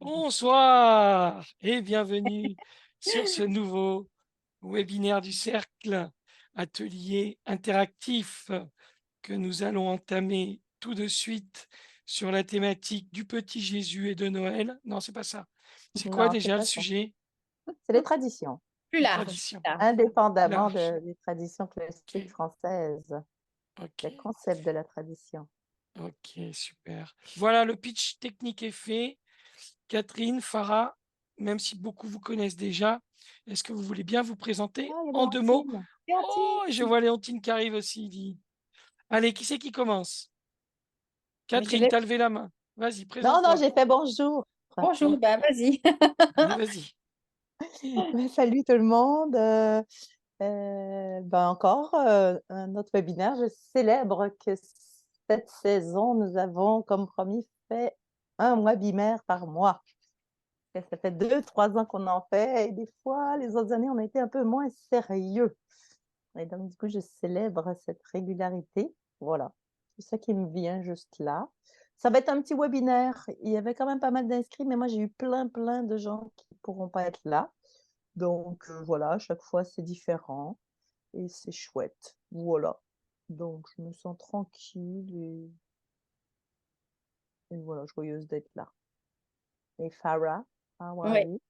Bonsoir et bienvenue sur ce nouveau webinaire du Cercle, atelier interactif que nous allons entamer tout de suite sur la thématique du petit Jésus et de Noël. Non, c'est pas ça. C'est quoi Non, c'est déjà le pas ça. sujet? C'est les traditions, Plus Les large, traditions. plus large. indépendamment Large. des traditions classiques OK, françaises, les OK, concepts de la tradition. OK, super. Voilà, le pitch technique est fait. Catherine, Farah, même si beaucoup vous connaissent déjà, est-ce que vous voulez bien vous présenter Ah, il y a en 2 mots? Léontine. Oh, et je Léontine! vois Léontine qui arrive aussi, dis. Allez, qui c'est qui commence? Mais je Catherine, l'ai tu as levé la main. Vas-y, non, non, présente-toi. j'ai fait bonjour. Bonjour, OK, bah, vas-y. allez, vas-y. Ouais, salut tout le monde. Encore un autre webinaire. Je célèbre que cette saison, nous avons, comme promis, fait un webinaire par mois. Et ça fait 2, 3 ans qu'on en fait et des fois, les autres années, on a été un peu moins sérieux. Et donc, du coup, je célèbre cette régularité. Voilà, c'est ça qui me vient juste là. Ça va être un petit webinaire. Il y avait quand même pas mal d'inscrits, mais moi, j'ai eu plein de gens qui ne pourront pas être là. Donc, voilà, à chaque fois, c'est différent et c'est chouette. Voilà. Donc, je me sens tranquille et voilà, joyeuse d'être là. Et Farah, how are Ouais. you?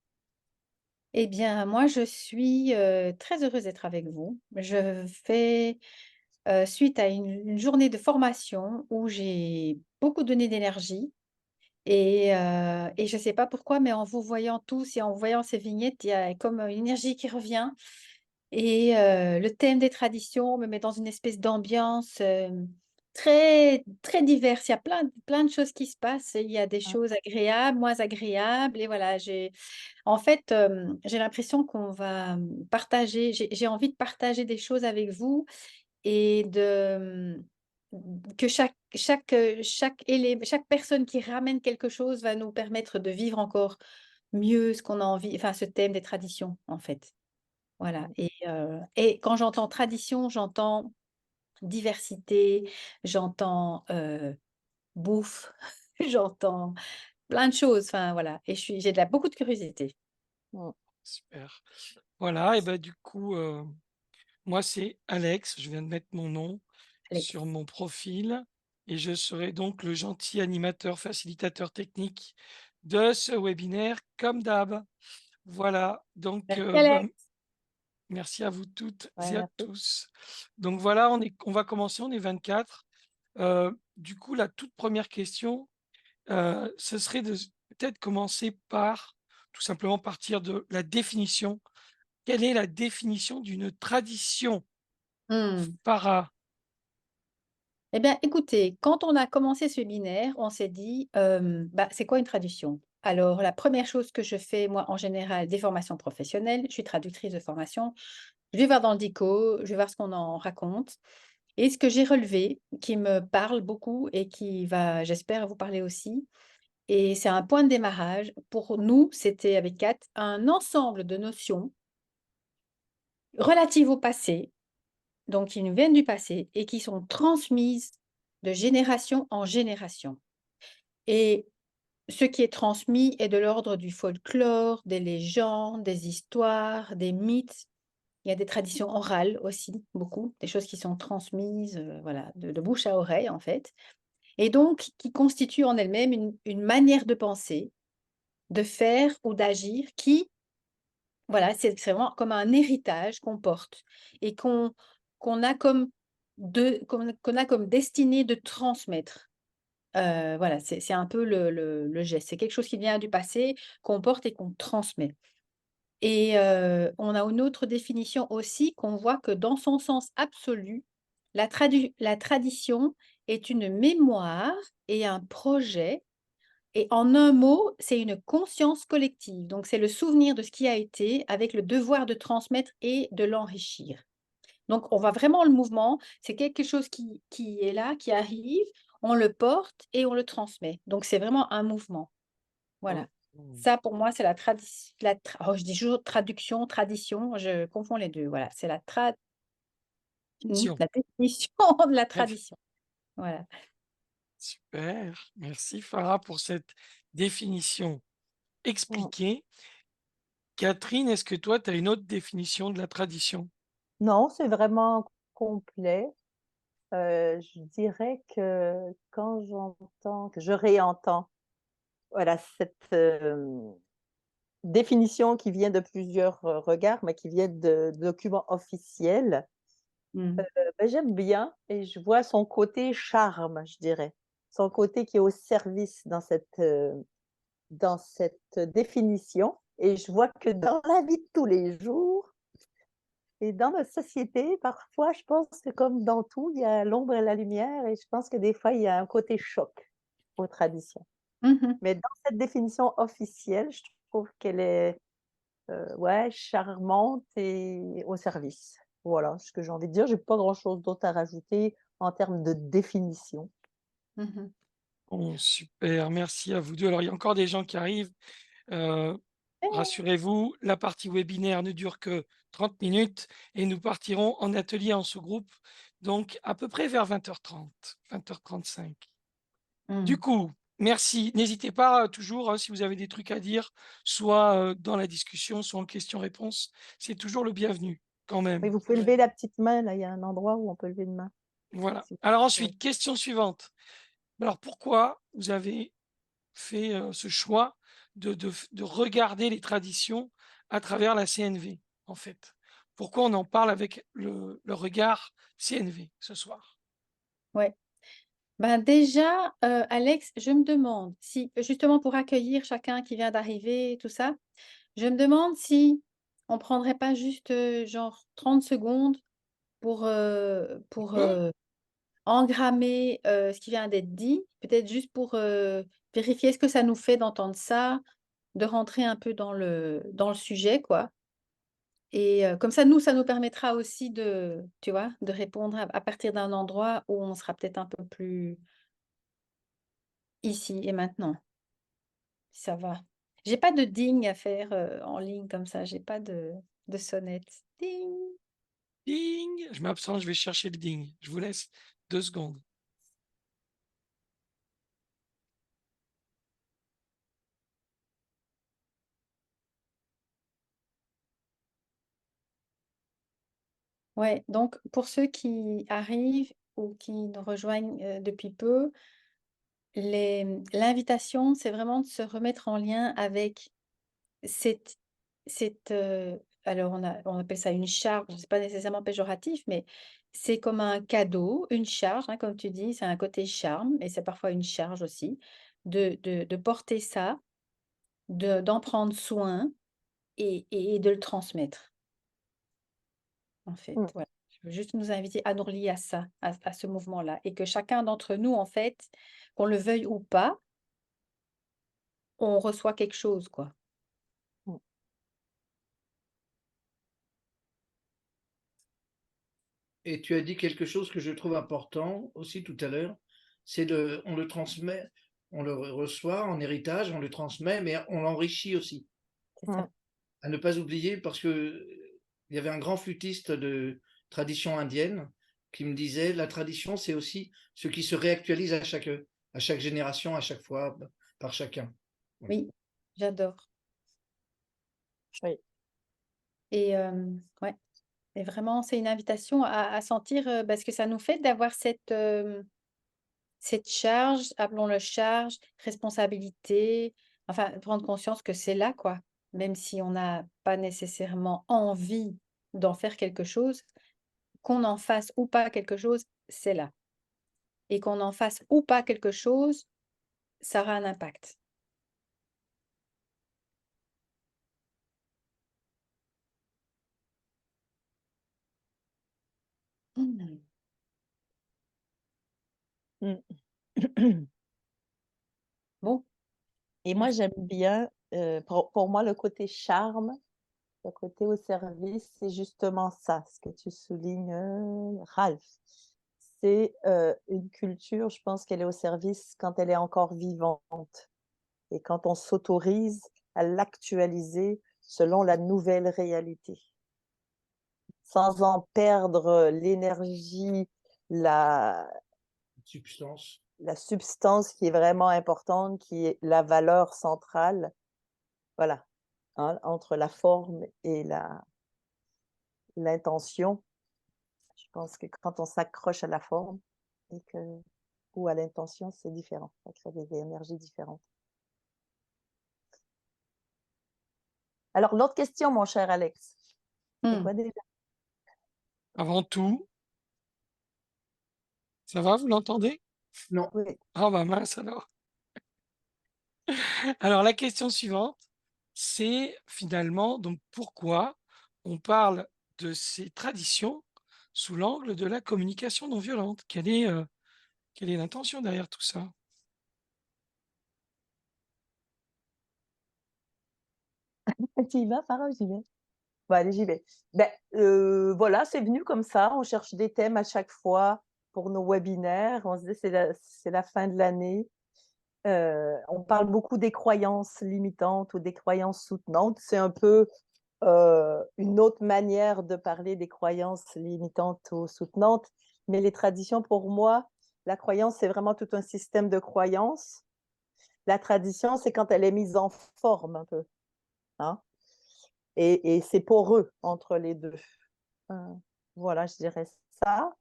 Eh bien, moi, je suis très heureuse d'être avec vous. Je fais suite à une journée de formation où j'ai beaucoup donné d'énergie. Et je ne sais pas pourquoi, mais en vous voyant tous et en voyant ces vignettes, il y a comme une énergie qui revient. Et le thème des traditions me met dans une espèce d'ambiance, très très diverse. Il y a plein de choses qui se passent. Il y a des Hein? choses agréables, moins agréables et voilà, en fait, j'ai l'impression qu'on va, partager j'ai envie de partager des choses avec vous et que chaque personne qui ramène quelque chose va nous permettre de vivre encore mieux ce qu'on a envie enfin, ce thème des traditions, en fait. Voilà et quand j'entends tradition, j'entends diversité, j'entends, bouffe, j'entends plein de choses, enfin voilà et j'ai beaucoup de curiosité. Mmh. Super. Voilà, et ben du coup, moi, c'est Alex. Je viens de mettre mon nom sur Alex. mon profil et je serai donc le gentil animateur facilitateur technique de ce webinaire comme d'hab. Voilà, donc Merci Alex. merci à vous toutes Ouais, et à merci. tous. Donc voilà, on va commencer, on est 24. Du coup, la toute première question, ce serait de peut-être commencer par tout simplement partir de la définition. Quelle est la définition d'une tradition? Mmh. Para. Eh bien, écoutez, quand on a commencé ce binaire, on s'est dit, bah, c'est quoi une tradition? Alors, la première chose que je fais, moi, en général, des formations professionnelles, je suis traductrice de formation, je vais voir dans le dico, je vais voir ce qu'on en raconte. Et ce que j'ai relevé, qui me parle beaucoup et qui va, j'espère, vous parler aussi, et c'est un point de démarrage. Pour nous, c'était avec Kat, un ensemble de notions relatives au passé, donc qui nous viennent du passé et qui sont transmises de génération en génération. Et ce qui est transmis est de l'ordre du folklore, des légendes, des histoires, des mythes. Il y a des traditions orales aussi, beaucoup, des choses qui sont transmises, voilà, de bouche à oreille, en fait. Et donc, qui constituent en elles-mêmes une manière de penser, de faire ou d'agir qui, voilà, c'est vraiment comme un héritage qu'on porte et qu'on a comme qu'on a comme destinée de transmettre. Voilà, c'est un peu le geste. C'est quelque chose qui vient du passé, qu'on porte et qu'on transmet. Et on a une autre définition aussi qu'on voit que dans son sens absolu, la tradition est une mémoire et un projet et en un mot, c'est une conscience collective. Donc c'est le souvenir de ce qui a été avec le devoir de transmettre et de l'enrichir. Donc, on voit vraiment le mouvement. C'est quelque chose qui est là, qui arrive, on le porte et on le transmet. Donc, c'est vraiment un mouvement. Oh, Voilà. mmh, Ça, pour moi, c'est oh, je dis toujours traduction, tradition, je confonds les deux. Voilà, c'est mission. la définition de la La tradition. Voilà. super, merci Farah pour cette définition. expliqué. Catherine, est-ce que toi, tu as une autre définition de la tradition? Non, c'est vraiment complet. Je dirais que quand que je réentends, voilà, cette définition qui vient de plusieurs regards, mais qui vient de documents officiels, Mm. ben, j'aime bien et je vois son côté charme, je dirais. Son côté qui est au service dans cette définition. Et je vois que dans la vie de tous les jours et dans notre société, parfois, je pense que comme dans tout, il y a l'ombre et la lumière. Et je pense que des fois, il y a un côté choc aux traditions. Mhm. Mais dans cette définition officielle, je trouve qu'elle est ouais, charmante et au service. Voilà ce que j'ai envie de dire. J'ai pas grand-chose d'autre à rajouter en termes de définition. Mhm. Bon, super, merci à vous deux. Alors, il y a encore des gens qui arrivent. Euh, Rassurez-vous, la partie webinaire ne dure que 30 minutes et nous partirons en atelier en sous-groupe, donc à peu près vers 20h30, 20h35. Du Mm. coup, merci. N'hésitez pas toujours, si vous avez des trucs à dire, soit dans la discussion, soit en question-réponse. C'est toujours le bienvenu, quand Oui, même. vous pouvez lever la petite main, là, il y a un endroit où on peut lever une main. Voilà. Si vous- Alors ouais. ensuite, question suivante. Alors pourquoi vous avez fait ce choix de regarder les traditions à travers la CNV, en fait? Pourquoi on en parle avec le regard CNV ce soir? Ouais. Ben déjà, Alex, je me demande si, justement pour accueillir chacun qui vient d'arriver, tout ça, je me demande si on prendrait pas juste genre 30 secondes pour Peu engrammer ce qui vient d'être dit, peut-être juste pour vérifier ce que ça nous fait d'entendre ça, de rentrer un peu dans le sujet, quoi. Et comme ça, ça nous permettra aussi de, tu vois, de répondre à partir d'un endroit où on sera peut-être un peu plus ici et maintenant, si ça va. J'ai pas de ding à faire en ligne comme ça, j'ai pas de sonnette. Ding. ding, je m'absente, je vais chercher le ding. Je vous laisse 2 secondes. Ouais, donc pour ceux qui arrivent ou qui nous rejoignent depuis peu, l'invitation, c'est vraiment de se remettre en lien avec cette, alors on appelle ça une charge, c'est pas nécessairement péjoratif, mais c'est comme un cadeau, une charge, hein, comme tu dis, c'est un côté charme, et c'est parfois une charge aussi, de porter ça, d'en prendre soin et de le transmettre, en fait. Mm. Voilà. Je veux juste nous inviter à nous relier à ça, à ce mouvement-là, et que chacun d'entre nous, en fait, qu'on le veuille ou pas, on reçoit quelque chose, quoi. Mm. Et tu as dit quelque chose que je trouve important aussi tout à l'heure, on le transmet, on le reçoit en héritage, on le transmet, mais on l'enrichit aussi. C'est ça. Mm. À ne pas oublier, parce que il y avait un grand flûtiste de tradition indienne qui me disait, la tradition, c'est aussi ce qui se réactualise à chaque génération, à chaque fois, par chacun. Voilà. Oui, j'adore. Oui. Et ouais, et vraiment, c'est une invitation à sentir ce que ça nous fait d'avoir cette charge, appelons-le charge, responsabilité, enfin, prendre conscience que c'est là, quoi. Même si on n'a pas nécessairement envie d'en faire quelque chose, qu'on en fasse ou pas quelque chose, c'est là. Et qu'on en fasse ou pas quelque chose, ça aura un impact. Mhm. Mm. Bon, Et moi, j'aime bien, pour moi, le côté charme, le côté au service, c'est justement ça, ce que tu soulignes, Ralph. C'est une culture, je pense qu'elle est au service quand elle est encore vivante et quand on s'autorise à l'actualiser selon la nouvelle réalité, sans en perdre l'énergie, la, Substance. la substance qui est vraiment importante, qui est la valeur centrale. voilà, hein, entre la forme et l'intention. Je pense que quand on s'accroche à la forme et que ou à l'intention, c'est différent. Ça crée des énergies différentes. Alors, l'autre question, mon cher Alex, c'est Hmm. quoi déjà? Avant tout, ça va, vous l'entendez? Non, Oui. Ah bah mince alors. Alors la question suivante, c'est finalement donc pourquoi on parle de ces traditions sous l'angle de la communication non violente? Quelle est l'intention derrière tout ça? Tu y vas, Farah, ou j'y vais? Bon, allez, j'y vais. Ben, voilà, c'est venu comme ça. On cherche des thèmes à chaque fois pour nos webinaires. On se dit, c'est la fin de l'année. On parle beaucoup des croyances limitantes ou des croyances soutenantes. C'est un peu une autre manière de parler des croyances limitantes ou soutenantes. Mais les traditions, pour moi, la croyance, c'est vraiment tout un système de croyances. La tradition, c'est quand elle est mise en forme un peu, hein? Et c'est poreux entre les deux. Euh, voilà, je dirais ça.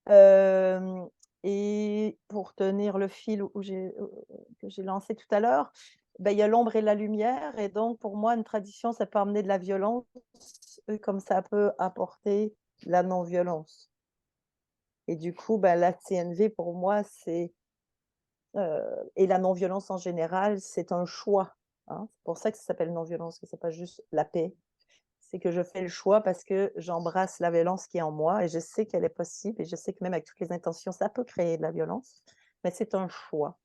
Euh, et pour tenir le fil que j'ai lancé tout à l'heure, ben, il y a l'ombre et la lumière. Et donc, pour moi, une tradition, ça peut amener de la violence, comme ça peut apporter la non-violence. Et du coup, ben, la CNV, pour moi, et la non-violence en général, c'est un choix, hein. C'est pour ça que ça s'appelle non-violence, que ce n'est pas juste la paix. C'est que je fais le choix parce que j'embrasse la violence qui est en moi et je sais qu'elle est possible et je sais que même avec toutes les intentions, ça peut créer de la violence, mais c'est un choix.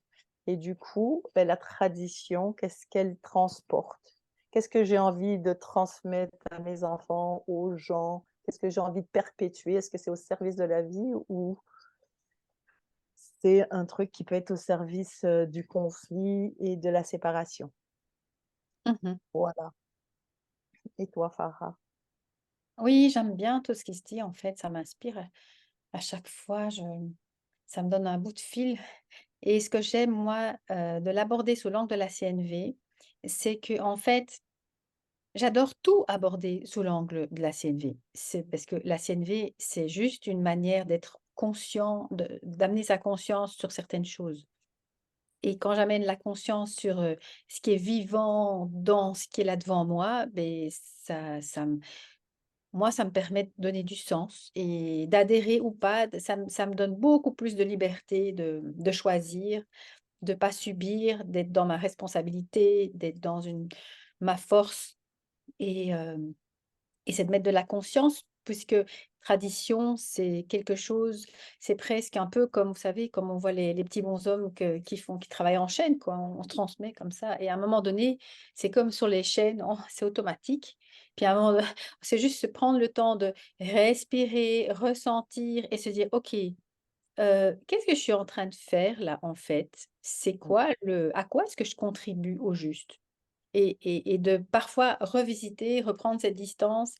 Et du coup, ben, la tradition, qu'est-ce qu'elle transporte? Qu'est-ce que j'ai envie de transmettre à mes enfants, aux gens? Qu'est-ce que j'ai envie de perpétuer? Est-ce que c'est au service de la vie ou c'est un truc qui peut être au service du conflit et de la séparation? Mhm. Voilà. Et toi, Farah? Oui, j'aime bien tout ce qui se dit, en fait, ça m'inspire à chaque fois, ça me donne un bout de fil. Et ce que j'aime, moi, de l'aborder sous l'angle de la CNV, c'est que en fait, j'adore tout aborder sous l'angle de la CNV. C'est parce que la CNV, c'est juste une manière d'être conscient, d'amener sa conscience sur certaines choses. Et quand j'amène la conscience sur ce qui est vivant dans ce qui est là devant moi, ben, moi, ça me permet de donner du sens et d'adhérer ou pas. Ça me donne beaucoup plus de liberté de choisir, de ne pas subir, d'être dans ma responsabilité, d'être dans ma force. Et, et c'est de mettre de la conscience, puisque tradition, c'est quelque chose, c'est presque un peu comme, vous savez, comme on voit les petits bonshommes qui travaillent en chaîne, quoi. On se transmet comme ça. Et à un moment donné, c'est comme sur les chaînes, c'est automatique. Puis à un moment, c'est juste se prendre le temps de respirer, ressentir et se dire, OK, qu'est-ce que je suis en train de faire là, en fait? C'est quoi à quoi est-ce que je contribue au juste? Et de parfois revisiter, reprendre cette distance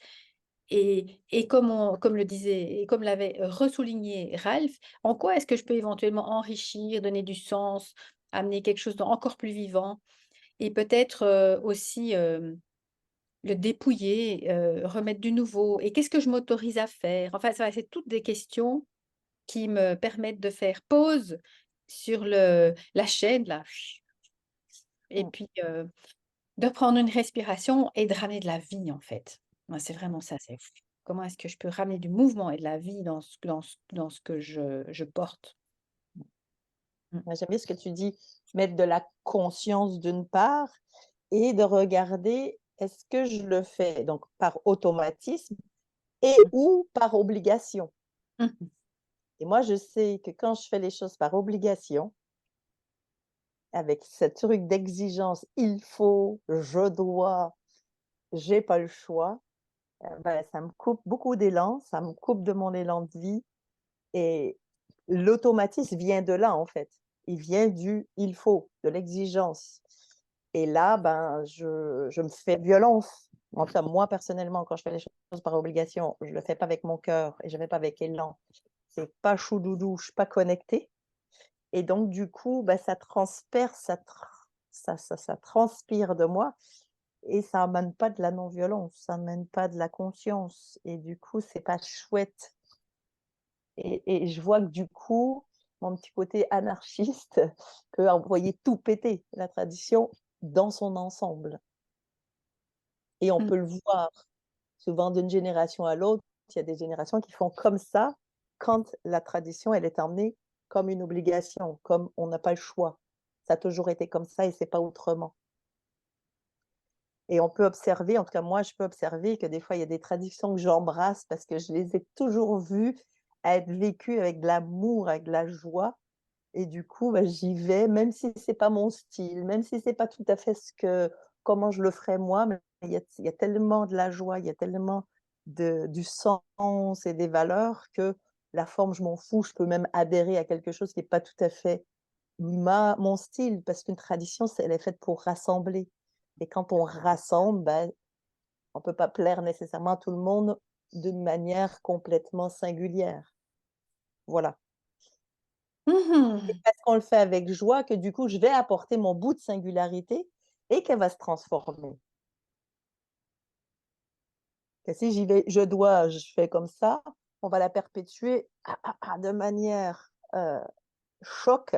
et comme le disait et comme l'avait ressouligné Ralph, en quoi est-ce que je peux éventuellement enrichir, donner du sens, amener quelque chose d'encore plus vivant et peut-être, aussi, le dépouiller, remettre du nouveau et qu'est-ce que je m'autorise à faire? Enfin, ça c'est toutes des questions qui me permettent de faire pause sur la chaîne là et puis, de prendre une respiration et de ramener de la vie, en fait. Moi, c'est vraiment ça, c'est comment est-ce que je peux ramener du mouvement et de la vie dans ce que je porte? Mmh. J'aime bien ce que tu dis, mettre de la conscience d'une part et de regarder est-ce que je le fais donc par automatisme et ou par obligation. Mmh mh. Et moi, je sais que quand je fais les choses par obligation, avec ce truc d'exigence, il faut, je dois, j'ai pas le choix, ben, ça me coupe beaucoup d'élan, ça me coupe de mon élan de vie et l'automatisme vient de là, en fait. Il vient du il faut, de l'exigence. Et là, ben, je me fais violence. En tout cas, moi, personnellement, quand je fais les choses par obligation, je ne le fais pas avec mon cœur et je ne le fais pas avec élan. C'est pas chou doudou, je ne suis pas connectée. Et donc, du coup, ben, ça transperce, ça transpire de moi. et ça n'amène pas de la non-violence, ça n'amène pas de la conscience et du coup, c'est pas chouette et je vois que du coup, mon petit côté anarchiste peut envoyer tout péter, la tradition dans son ensemble et on Mm. peut le voir souvent d'une génération à l'autre. Il y a des générations qui font comme ça quand la tradition, elle est emmenée comme une obligation, comme on n'a pas le choix. Ça a toujours été comme ça et c'est pas autrement. Et on peut observer, en tout cas moi je peux observer que des fois il y a des traditions que j'embrasse parce que je les ai toujours vues être vécues avec de l'amour, avec de la joie et du coup, bah, j'y vais même si c'est pas mon style, même si c'est pas tout à fait comment je le ferais moi, mais il y a tellement de la joie, il y a tellement du sens et des valeurs que la forme, je m'en fous. Je peux même adhérer à quelque chose qui est pas tout à fait mon style parce qu'une tradition, elle est faite pour rassembler et quand on rassemble, bah, on peut pas plaire nécessairement à tout le monde d'une manière complètement singulière. Voilà. C'est Mhm. parce qu'on le fait avec joie que du coup, je vais apporter mon bout de singularité et qu'elle va se transformer. Que si je fais comme ça, on va la perpétuer de manière choc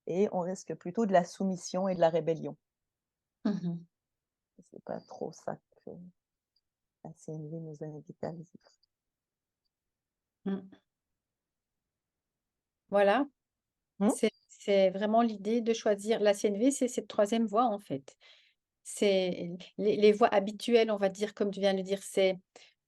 et on risque plutôt de la soumission et de la rébellion. Mhm. C'est pas trop ça que la CNV nous invite à vivre. Mm. Voilà, Hmm. c'est vraiment l'idée de choisir. La CNV, c'est cette troisième voie en fait. C'est les voies habituelles, on va dire, comme tu viens de le dire, c'est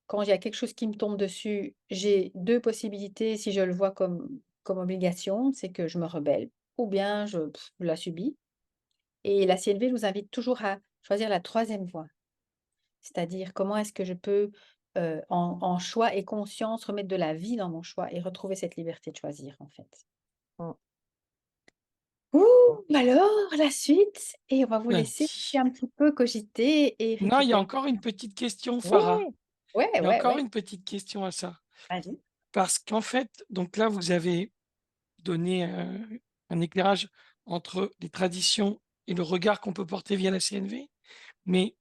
quand il y a quelque chose qui me tombe dessus, j'ai deux possibilités. Si je le vois comme obligation, c'est que je me rebelle ou bien je la subis. Et la CNV nous invite toujours à choisir la troisième voie. C'est-à-dire comment est-ce que je peux, en choix et conscience, remettre de la vie dans mon choix et retrouver cette liberté de choisir, en fait. Hmm. Ouh! Alors, la suite et on va vous laisser Lundi. un petit peu cogiter et Non, il y a récupérer. encore une petite question, Ouais, Farah. Ouais, Il y a ouais, encore ouais, une petite question à ça. vas-y. Parce qu'en fait, donc là, vous avez donné un éclairage entre les traditions et le regard qu'on peut porter via la CNV, mais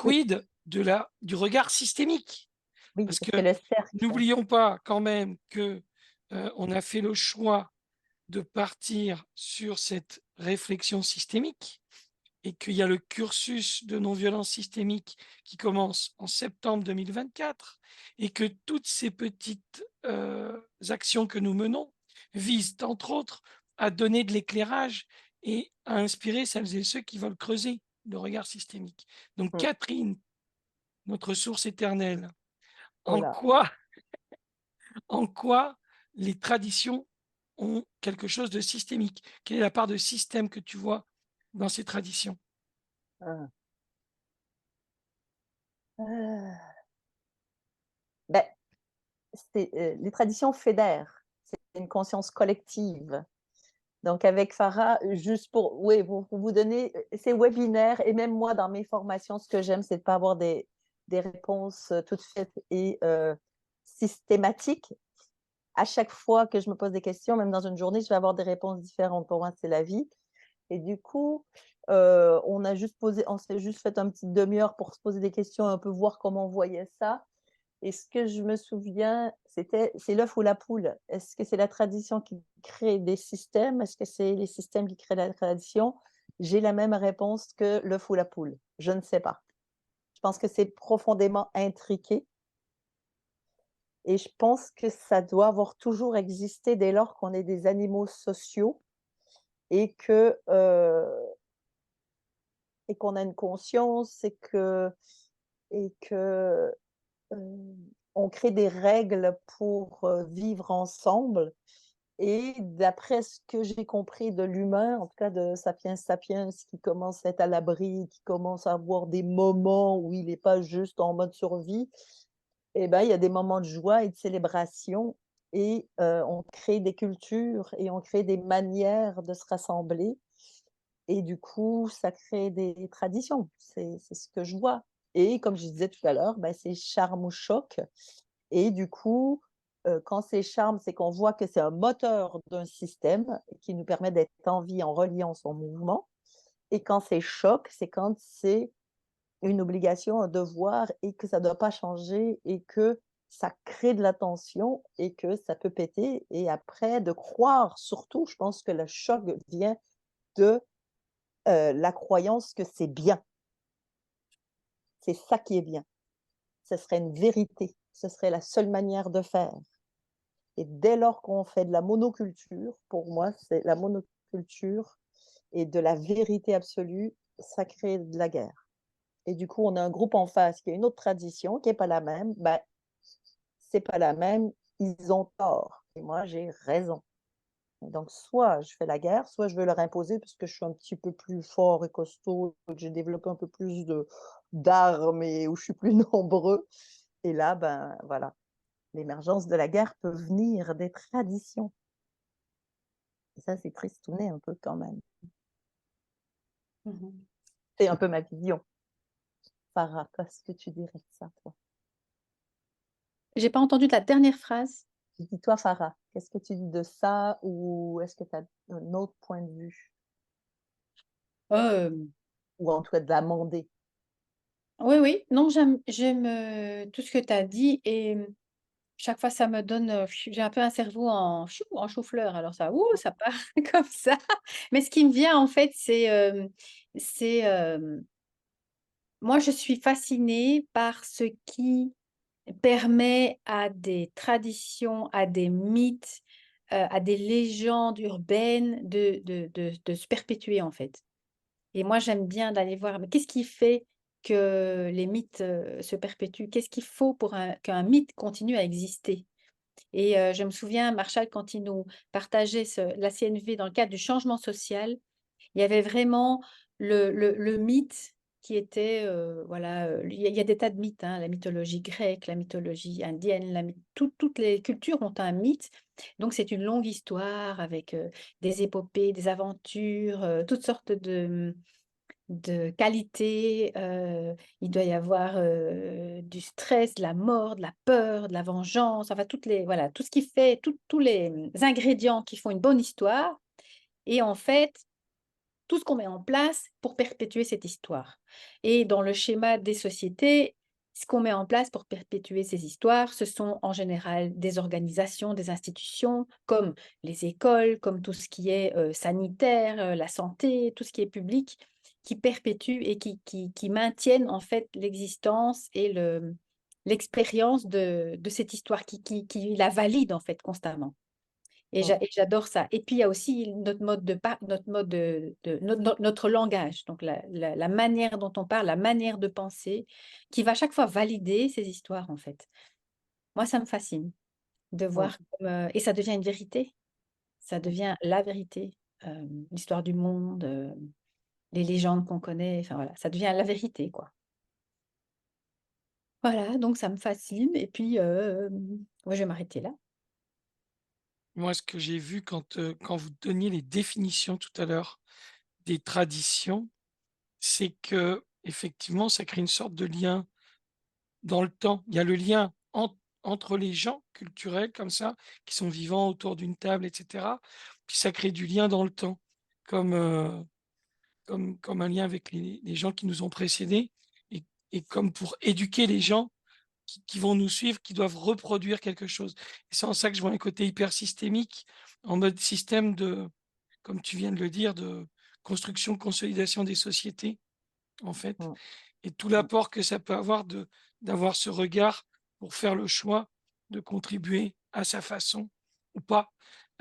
oui, quid du regard systémique? oui, Parce parce que que le cercle, n'oublions pas quand même que on a fait le choix de partir sur cette réflexion systémique et qu'il y a le cursus de non-violence systémique qui commence en septembre 2024 et que toutes ces petites actions que nous menons visent, entre autres, à donner de l'éclairage et à inspirer celles et ceux qui veulent creuser le regard systémique. Donc, hmm, Catherine, notre source éternelle, oh en là, quoi, en quoi les traditions ont quelque chose de systémique? Quelle est la part de système que tu vois dans ces traditions? hein. Ben, les traditions fédèrent, c'est une conscience collective. Donc avec Farah, juste pour vous donner ces webinaires et même moi dans mes formations, ce que j'aime, c'est de pas avoir des réponses toutes faites et systématiques. À chaque fois que je me pose des questions, même dans une journée, je vais avoir des réponses différentes. Pour moi, c'est la vie. Et du coup, on s'est juste fait un petit demi-heure pour se poser des questions, un peu voir comment on voyait ça. Et ce que je me souviens, c'est l'œuf ou la poule. Est-ce que c'est la tradition qui crée des systèmes? Est-ce que c'est les systèmes qui créent la tradition? J'ai la même réponse que l'œuf ou la poule. Je ne sais pas. Je pense que c'est profondément intriqué et je pense que ça doit avoir toujours existé dès lors qu'on est des animaux sociaux et qu'on a une conscience et que on crée des règles pour vivre ensemble. Et d'après ce que j'ai compris de l'humain, en tout cas de Sapiens Sapiens, qui commence à être à l'abri, qui commence à avoir des moments où il n'est pas juste en mode survie, eh ben, il y a des moments de joie et de célébration et on crée des cultures et on crée des manières de se rassembler et du coup, ça crée des traditions. C'est ce que je vois et comme je disais tout à l'heure, bah, c'est charme ou choc et du coup, quand c'est charme, c'est qu'on voit que c'est un moteur d'un système qui nous permet d'être en vie en reliant son mouvement et quand c'est choc, c'est quand c'est une obligation, un devoir et que ça ne doit pas changer et que ça crée de la tension et que ça peut péter. Et après, de croire, surtout, je pense que le choc vient de la croyance que c'est bien. C'est ça qui est bien. Ce serait une vérité. Ce serait la seule manière de faire. Et dès lors qu'on fait de la monoculture, pour moi, c'est la monoculture et de la vérité absolue, ça crée de la guerre. Et du coup, on a un groupe en face qui a une autre tradition qui n'est pas la même. Ben, c'est pas la même, ils ont tort. Et moi, j'ai raison. Donc, soit je fais la guerre, soit je veux leur imposer parce que je suis un petit peu plus fort et costaud, que j'ai développé un peu plus d'armes et où je suis plus nombreux. Et là, ben voilà, l'émergence de la guerre peut venir des traditions. Et ça, c'est tristouné un peu quand même. Mhm. C'est un peu ma vision. Farah, qu'est-ce que tu dirais de ça, toi? J'ai pas entendu la dernière phrase. Dis-toi, Farah, qu'est-ce que tu dis de ça ou est-ce que tu as un autre point de vue? Euh, Ou en tout cas de l'amender? oui, oui, non, j'aime tout ce que tu as dit et chaque fois ça me donne, j'ai un peu un cerveau en chou-fleur, alors ça, ça part comme ça. Mais ce qui me vient en fait, c'est, moi je suis fascinée par ce qui permet à des traditions, à des mythes, à des légendes urbaines de se perpétuer en fait. Et moi, j'aime bien d'aller voir, mais qu'est-ce qui fait que les mythes, se perpétuent? Qu'est-ce qu'il faut pour qu'un mythe continue à exister? Et je me souviens, Marshall, quand il nous partageait la CNV dans le cadre du changement social, il y avait vraiment le mythe qui était, voilà, il y a des tas de mythes, hein, la mythologie grecque, la mythologie indienne, toutes les cultures ont un mythe. Donc c'est une longue histoire avec, des épopées, des aventures, toutes sortes de qualités, il doit y avoir, du stress, de la mort, de la peur, de la vengeance, enfin voilà, tout ce qui fait tous les, ingrédients qui font une bonne histoire et en fait, tout ce qu'on met en place pour perpétuer cette histoire. Et dans le schéma des sociétés, ce qu'on met en place pour perpétuer ces histoires, ce sont en général des organisations, des institutions comme les écoles, comme tout ce qui est sanitaire, la santé, tout ce qui est public, qui perpétuent et qui maintiennent en fait l'existence et l'expérience de cette histoire, qui la valide en fait constamment. Et Mm. j'adore ça. Et puis, il y a aussi notre mode notre mode notre langage, donc la manière dont on parle, la manière de penser, qui va chaque fois valider ces histoires, en fait. Moi, ça me fascine de Mm. voir comme, et ça devient une vérité. Ça devient la vérité. L'histoire du monde, les légendes qu'on connaît, enfin voilà, ça devient la vérité, quoi. Voilà, donc ça me fascine et puis, ouais, je vais m'arrêter là. Moi, ce que j'ai vu quand vous donniez les définitions tout à l'heure des traditions, c'est que effectivement, ça crée une sorte de lien dans le temps. Il y a le lien entre les gens culturels comme ça, qui sont vivants autour d'une table, et cetera. Puis ça crée du lien dans le temps, comme, comme un lien avec les gens qui nous ont précédés et comme pour éduquer les gens qui vont nous suivre, qui doivent reproduire quelque chose. Et c'est en ça que je vois un côté hyper systémique, en mode système de, comme tu viens de le dire, de construction, consolidation des sociétés, en fait. Mm. Et tout Mm. l'apport que ça peut avoir d'avoir ce regard pour faire le choix de contribuer à sa façon ou pas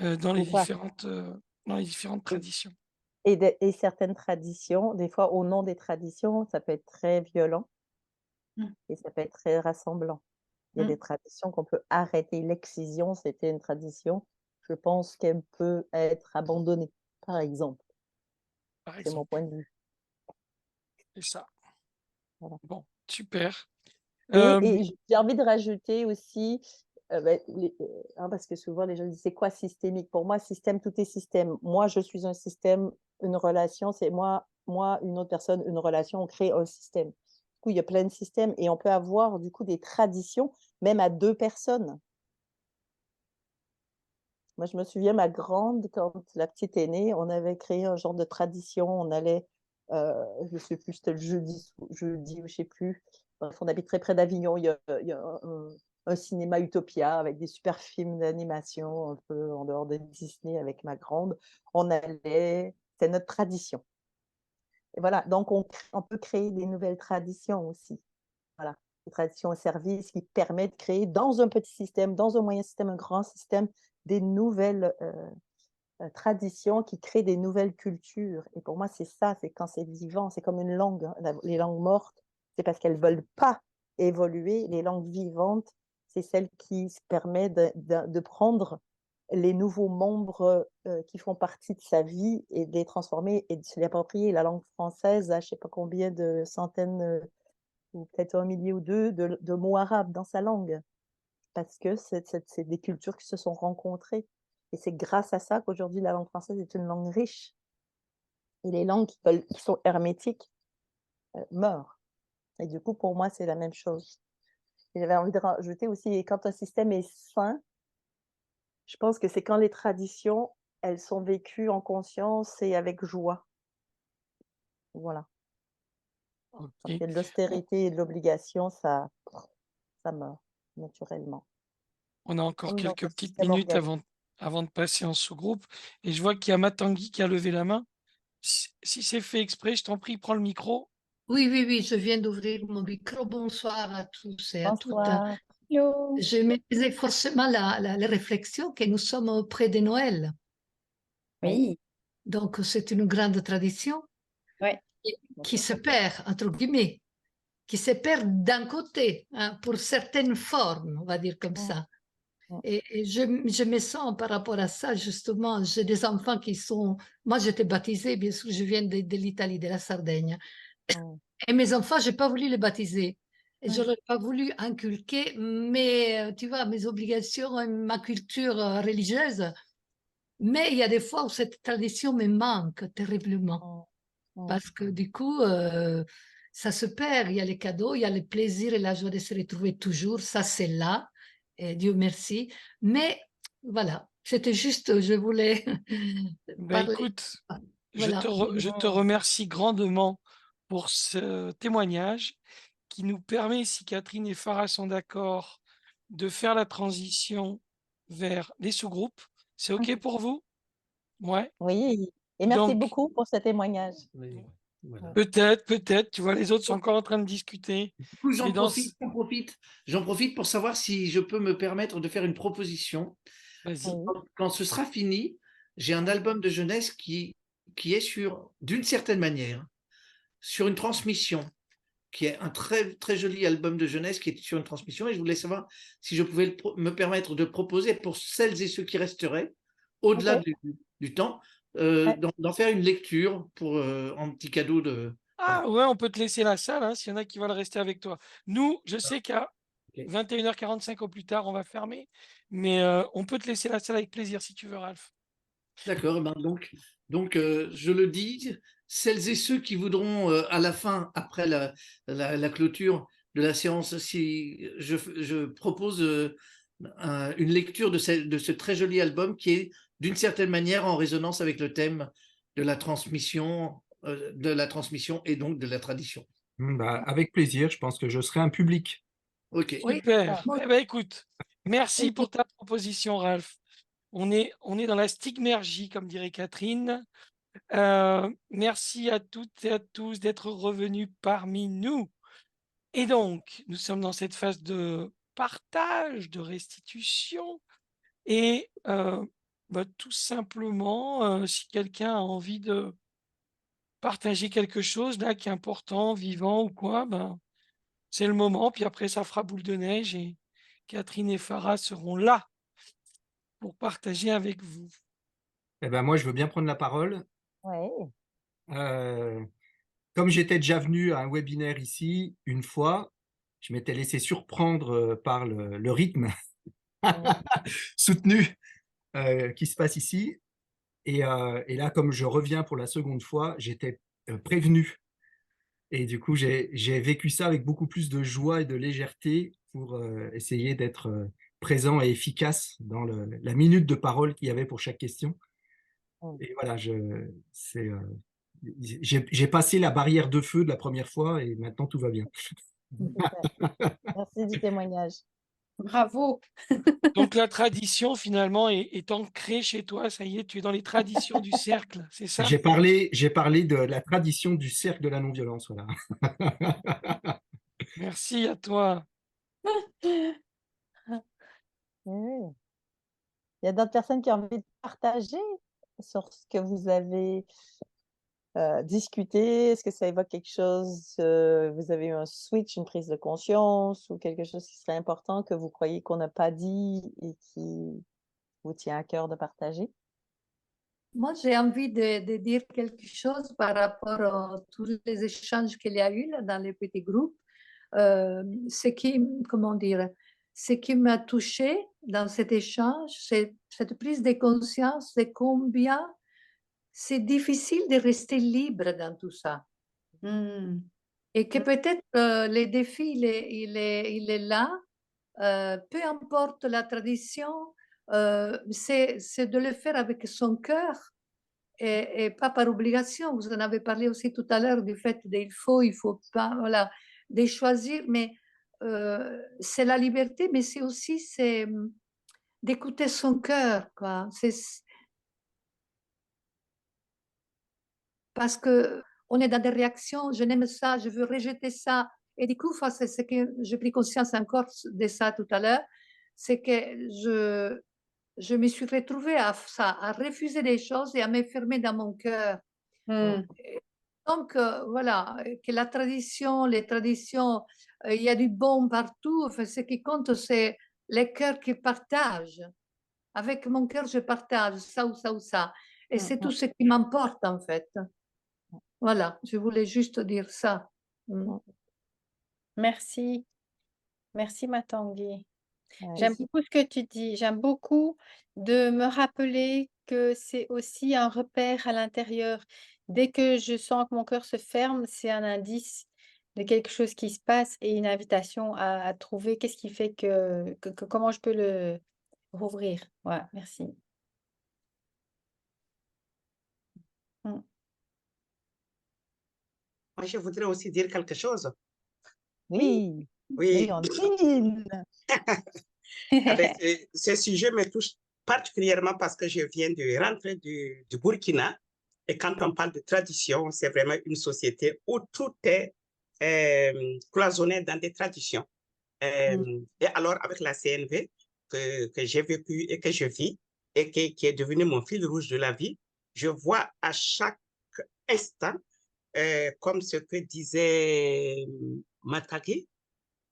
Ou pas. dans les différentes Et, traditions. et certaines traditions, des fois, au nom des traditions, ça peut être très violent Mmh. et ça peut être très rassemblant. Il y a Mmh. des traditions qu'on peut arrêter. L'excision, c'était une tradition. Je pense qu'elle peut être abandonnée, par exemple. Par C'est mon exemple. point de vue. C'est ça. Voilà. Bon, super. Et j'ai envie de rajouter aussi, hein, parce que souvent les gens disent c'est quoi systémique? Pour moi, système, tout est système. Moi, je suis un système, une relation, c'est moi, une autre personne, une relation, on crée un système. Du coup, il y a plein de systèmes et on peut avoir du coup des traditions, même à deux personnes. Moi, je me souviens, ma grande, quand la petite est née, on avait créé un genre de tradition. On allait Je ne sais plus, c'était le jeudi, je ne sais plus. Bref, on habite très près d'Avignon. Il y a un cinéma Utopia avec des super films d'animation, un peu en dehors de Disney avec ma grande. On allait, c'est notre tradition. Et voilà, donc on peut créer des nouvelles traditions aussi. Voilà, des traditions au service qui permettent de créer dans un petit système, dans un moyen système, un grand système, des nouvelles traditions qui créent des nouvelles cultures. Et pour moi, c'est ça, c'est quand c'est vivant, c'est comme une langue. Hein. Les langues mortes, c'est parce qu'elles ne veulent pas évoluer. Les langues vivantes, c'est celles qui se permettent de prendre les nouveaux membres qui font partie de sa vie et de les transformer et de se les approprier. La langue française a je ne sais pas combien de centaines ou peut-être un millier ou deux de mots arabes dans sa langue parce que c'est des cultures qui se sont rencontrées. Et c'est grâce à ça qu'aujourd'hui, la langue française est une langue riche. Et les langues qui sont hermétiques meurent. Et du coup, pour moi, c'est la même chose. Et j'avais envie de rajouter aussi, quand un système est sain, je pense que c'est quand les traditions, elles sont vécues en conscience et avec joie. Voilà. Quand il y a de Ok. l'austérité et de l'obligation, ça meurt naturellement. On a encore Comme dans quelques un petites système minutes organique. avant de passer en sous-groupe. Et je vois qu'il y a Matanguy qui a levé la main. Si c'est fait exprès, je t'en prie, prends le micro. Oui, oui, oui, je viens d'ouvrir mon micro. Bonsoir à tous et à toutes. Bonsoir. Hello. Je me faisais forcément la réflexion que nous sommes près de Noël. Oui, Donc, c'est une grande tradition ouais. qui se perd, entre guillemets, qui se perd d'un côté, hein, pour certaines formes, on va dire comme ça. Et je me sens par rapport à ça, justement, j'ai des enfants qui sont... Moi, j'étais baptisée, bien sûr, je viens de l'Italie, de la Sardaigne. Et mes enfants, je n'ai pas voulu les baptiser. Et je n'aurais pas voulu inculquer tu vois, mes obligations et ma culture religieuse. Mais il y a des fois où cette tradition me manque terriblement. Parce que du coup, ça se perd. Il y a les cadeaux, il y a le plaisir et la joie de se retrouver toujours. Ça, c'est là. Et Dieu merci. Mais voilà, c'était juste, je voulais Ben parler. écoute, Voilà. je te remercie grandement pour ce témoignage qui nous permet, si Catherine et Farah sont d'accord, de faire la transition vers les sous-groupes. C'est OK pour vous? Ouais. Oui, et merci Donc, beaucoup pour ce témoignage. Oui, voilà. peut-être, tu vois, les autres sont encore en train de discuter. Du coup, Mais j'en profite pour savoir si je peux me permettre de faire une proposition. vas-y. Oui. Quand ce sera fini, j'ai un album de jeunesse qui est d'une certaine manière, sur une transmission, qui est un très, très joli album de jeunesse qui est sur une transmission. Et je voulais savoir si je pouvais me permettre de proposer pour celles et ceux qui resteraient, au-delà Ok. du temps, Ouais. d'en faire une lecture en petit cadeau de. Voilà. Ah ouais, on peut te laisser la salle, hein, s'il y en a qui veulent rester avec toi. Nous, je sais qu'à Ok. 21h45 au plus tard, on va fermer. Mais on peut te laisser la salle avec plaisir si tu veux, Ralph. D'accord, ben donc je le dis, celles et ceux qui voudront à la fin, après la clôture de la séance, si je propose une lecture de ce très joli album qui est d'une certaine manière en résonance avec le thème de la transmission et donc de la tradition. Bah, avec plaisir, je pense que je serai un public. Ok. Oui. Super. Moi, Eh ben, écoute, merci aussi. pour ta proposition, Ralph. On est dans la stigmergie, comme dirait Catherine. Merci à toutes et à tous d'être revenus parmi nous. Et donc, nous sommes dans cette phase de partage, de restitution. Et tout simplement, si quelqu'un a envie de partager quelque chose là qui est important, vivant ou quoi, c'est le moment. Puis après, ça fera boule de neige et Catherine et Farah seront là pour partager avec vous. Eh ben, moi, je veux bien prendre la parole. Ouais. Euh, Comme j'étais déjà venu à un webinaire ici une fois, je m'étais laissé surprendre par le rythme soutenu qui se passe ici. Et là, comme je reviens pour la seconde fois, j'étais prévenu. Et du coup, j'ai vécu ça avec beaucoup plus de joie et de légèreté pour essayer d'être présent et efficace dans la minute de parole qu'il y avait pour chaque question. Et voilà, j'ai passé la barrière de feu de la première fois et maintenant tout va bien. Super. Merci du témoignage. Bravo. Donc la tradition finalement est ancrée chez toi, ça y est, tu es dans les traditions du cercle, c'est ça? J'ai parlé de la tradition du cercle de la non-violence, voilà. Merci à toi. Oui. Il y a d'autres personnes qui ont envie de partager sur ce que vous avez discuté. Est-ce que ça évoque quelque chose, vous avez eu un switch, une prise de conscience ou quelque chose qui serait important que vous croyez qu'on n'a pas dit et qui vous tient à cœur de partager? Moi, j'ai envie de dire quelque chose par rapport à tous les échanges qu'il y a eu là, dans les petits groupes. Ce qui, comment dire, ce qui m'a touché dans cet échange, c'est cette prise de conscience de combien c'est difficile de rester libre dans tout ça. Et que peut-être le défi, il est là, peu importe la tradition, c'est de le faire avec son cœur et pas par obligation. Vous en avez parlé aussi tout à l'heure du fait qu'il il faut pas, voilà, de choisir, mais c'est la liberté, mais c'est aussi d'écouter son cœur, quoi. Parce que on est dans des réactions, je n'aime ça, je veux rejeter ça. Et du coup, c'est ce que j'ai pris conscience encore de ça tout à l'heure, c'est que je me suis retrouvée à ça, à refuser des choses et à me fermer dans mon cœur. Donc, voilà, que la tradition, les traditions, il y a du bon partout. Enfin, ce qui compte, c'est les cœurs qui partagent. Avec mon cœur, je partage ça ou ça ou ça. Et c'est tout ce qui m'importe, en fait. Voilà, je voulais juste dire ça. Merci. Merci, Matanguy. Ouais, J'aime beaucoup ce que tu dis. J'aime beaucoup de me rappeler que c'est aussi un repère à l'intérieur. Dès que je sens que mon cœur se ferme, c'est un indice de quelque chose qui se passe et une invitation à trouver qu'est-ce qui fait comment je peux le rouvrir. Ouais, merci. Moi, je voudrais aussi dire quelque chose. oui, Oui, Léontine. avec ce sujet me touche particulièrement parce que je viens de rentrer du Burkina. Et quand on parle de tradition, c'est vraiment une société où tout est cloisonné dans des traditions. Et alors, avec la CNV que j'ai vécu et que je vis, et qui est devenu mon fil rouge de la vie, je vois à chaque instant, comme ce que disait Mataki,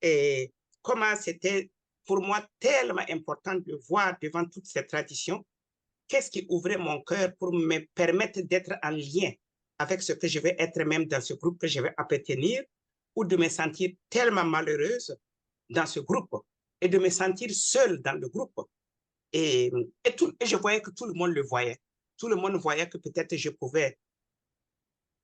et comment c'était pour moi tellement important de voir devant toutes ces traditions, qu'est-ce qui ouvrait mon cœur pour me permettre d'être en lien avec ce que je vais être même dans ce groupe que je vais appartenir, ou de me sentir tellement malheureuse dans ce groupe et de me sentir seule dans le groupe. Et je voyais que tout le monde le voyait. Tout le monde voyait que peut-être je pouvais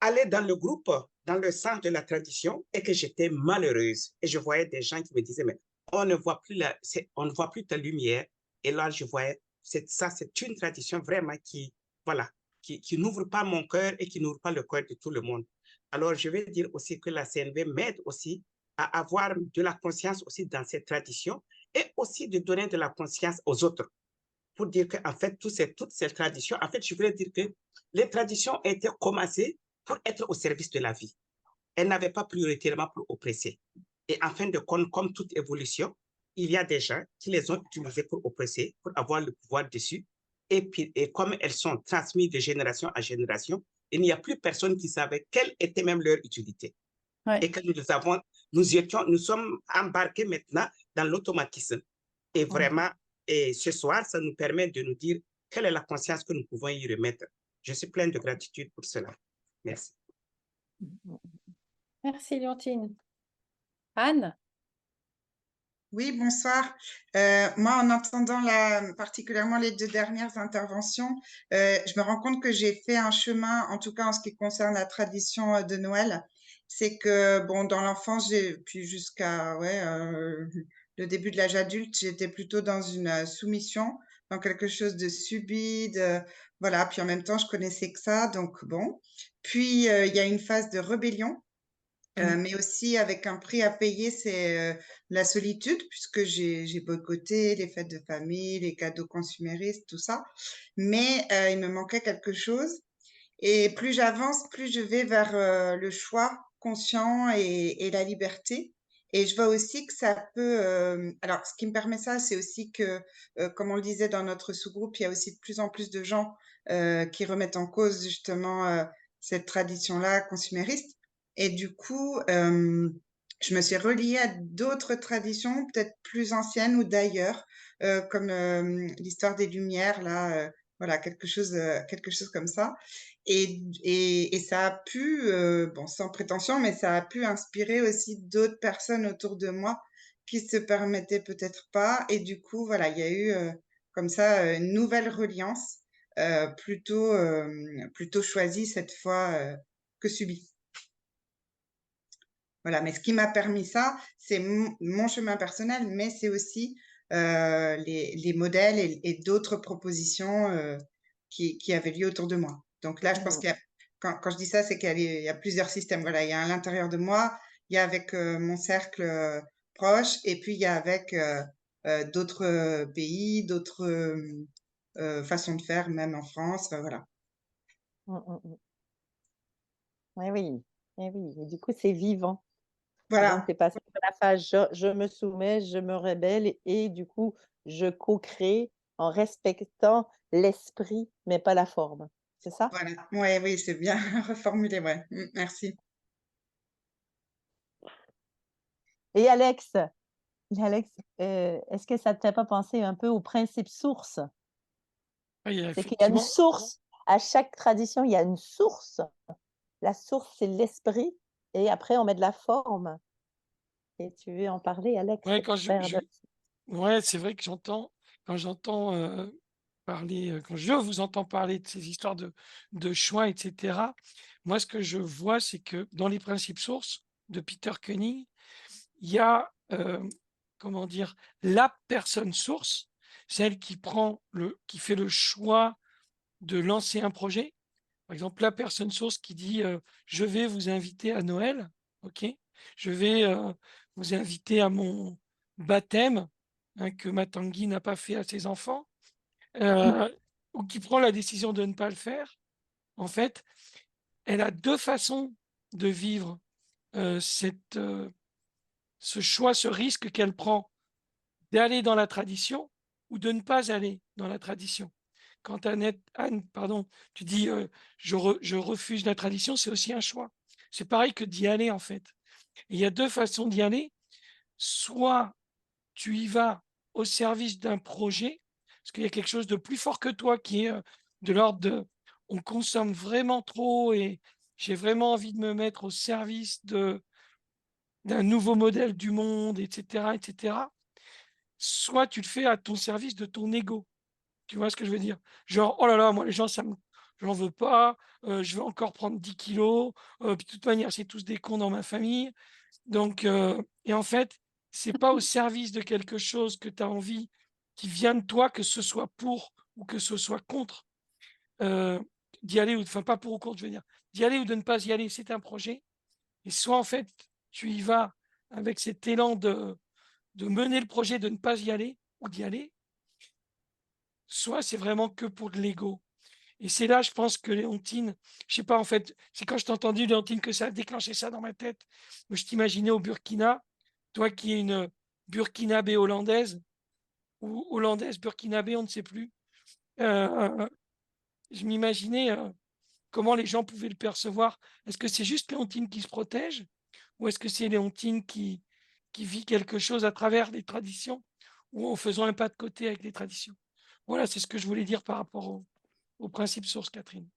aller dans le groupe, dans le sens de la tradition, et que j'étais malheureuse. Et je voyais des gens qui me disaient, mais on ne voit plus ta lumière. Et là, je voyais, c'est une tradition vraiment voilà, qui n'ouvre pas mon cœur et qui n'ouvre pas le cœur de tout le monde. Alors, je vais dire aussi que la CNV m'aide aussi à avoir de la conscience aussi dans cette tradition et aussi de donner de la conscience aux autres. Pour dire qu'en fait, toutes ces traditions, en fait, je voulais dire que les traditions étaient commencées pour être au service de la vie. Elles n'avaient pas prioritairement pour oppresser. Et en fin de compte, comme toute évolution, il y a des gens qui les ont utilisées pour oppresser, pour avoir le pouvoir dessus. Et comme elles sont transmises de génération en génération, il n'y a plus personne qui savait quelle était même leur utilité. Ouais. Et que nous sommes embarqués maintenant dans l'automatisme. Et vraiment, et ce soir, ça nous permet de nous dire quelle est la conscience que nous pouvons y remettre. Je suis plein de gratitude pour cela. Merci. Merci, Léontine. Anne? Oui, bonsoir. Moi, en entendant particulièrement les 2 dernières interventions, je me rends compte que j'ai fait un chemin, en tout cas en ce qui concerne la tradition de Noël. C'est que, bon, dans l'enfance, puis jusqu'à le début de l'âge adulte, j'étais plutôt dans une soumission dans quelque chose de subide. Voilà, puis en même temps, je connaissais que ça, donc bon. Puis, il y a une phase de rébellion. Mais aussi avec un prix à payer, c'est la solitude, puisque j'ai boycotté les fêtes de famille, les cadeaux consuméristes, tout ça. Mais il me manquait quelque chose. Et plus j'avance, plus je vais vers le choix conscient et la liberté. Et je vois aussi que ça peut. Alors, ce qui me permet ça, c'est aussi que, comme on le disait dans notre sous-groupe, il y a aussi de plus en plus de gens qui remettent en cause justement cette tradition-là consumériste. Et du coup, je me suis reliée à d'autres traditions, peut-être plus anciennes ou d'ailleurs, comme l'histoire des Lumières, là, voilà, quelque chose comme ça. Et ça a pu, bon, sans prétention, mais ça a pu inspirer aussi d'autres personnes autour de moi qui se permettaient peut-être pas. Et du coup, voilà, il y a eu comme ça une nouvelle reliance, plutôt choisie cette fois que subie. Voilà, mais ce qui m'a permis ça, c'est mon chemin personnel, mais c'est aussi les modèles et d'autres propositions qui avaient lieu autour de moi. Donc là, je pense qu'il y a, quand je dis ça, c'est qu'il y a plusieurs systèmes. Voilà, il y a à l'intérieur de moi, il y a avec mon cercle proche, et puis il y a avec d'autres pays, d'autres façons de faire, même en France. Enfin, voilà. Oui, oui. Eh oui. Et du coup, c'est vivant. Et Voilà. donc, tu es passé par la phase je me soumets, je me rébelle et du coup, je co-crée en respectant l'esprit, mais pas la forme. C'est ça? Voilà. Ouais, oui, c'est bien reformulé, ouais. Merci. Et Alex, est-ce que ça ne te fait pas penser un peu au principe source? Ah, il y a C'est qu'il y a une effectivement, source. À chaque tradition, il y a une source. La source, c'est l'esprit. Et après, on met de la forme. Et tu veux en parler, Alex, ouais, quand expert de... ouais, c'est vrai que quand j'entends parler, quand je vous entends parler de ces histoires de choix, etc., moi, ce que je vois, c'est que dans les principes sources de Peter Koenig, il y a, comment dire, la personne source, celle qui fait le choix de lancer un projet. Par exemple, la personne source qui dit je vais vous inviter à Noël, ok, je vais vous inviter à mon baptême, hein, que ma Tanguy n'a pas fait à ses enfants, ou qui prend la décision de ne pas le faire. En fait, elle a deux façons de vivre ce choix, ce risque qu'elle prend d'aller dans la tradition ou de ne pas aller dans la tradition. Quand Anne, pardon, tu dis je refuse la tradition, c'est aussi un choix. C'est pareil que d'y aller en fait. Et il y a deux façons d'y aller. Soit tu y vas au service d'un projet, parce qu'il y a quelque chose de plus fort que toi qui est de l'ordre de on consomme vraiment trop et j'ai vraiment envie de me mettre au service d'un nouveau modèle du monde, etc., etc. Soit tu le fais à ton service de ton ego. Tu vois ce que je veux dire? Genre, oh là là, moi, les gens, j'en veux pas, je vais encore prendre 10 kilos, puis de toute manière, c'est tous des cons dans ma famille. Donc, et en fait, c'est pas au service de quelque chose que tu as envie qui vient de toi, que ce soit pour ou que ce soit contre, d'y aller, ou enfin, pas pour ou contre, je veux dire, d'y aller ou de ne pas y aller, c'est un projet. Et soit, en fait, tu y vas avec cet élan de mener le projet, de ne pas y aller ou d'y aller, soit c'est vraiment que pour de l'ego. Et c'est là, je pense que Léontine, je sais pas, en fait, c'est quand je t'ai entendu, Léontine, que ça a déclenché ça dans ma tête. Moi, je t'imaginais au Burkina, toi qui es une burkinabé hollandaise, ou hollandaise burkinabé, on ne sait plus. Je m'imaginais comment les gens pouvaient le percevoir. Est-ce que c'est juste Léontine qui se protège, ou est-ce que c'est Léontine qui vit quelque chose à travers les traditions, ou en faisant un pas de côté avec les traditions? Voilà, c'est ce que je voulais dire par rapport au principe source, Catherine.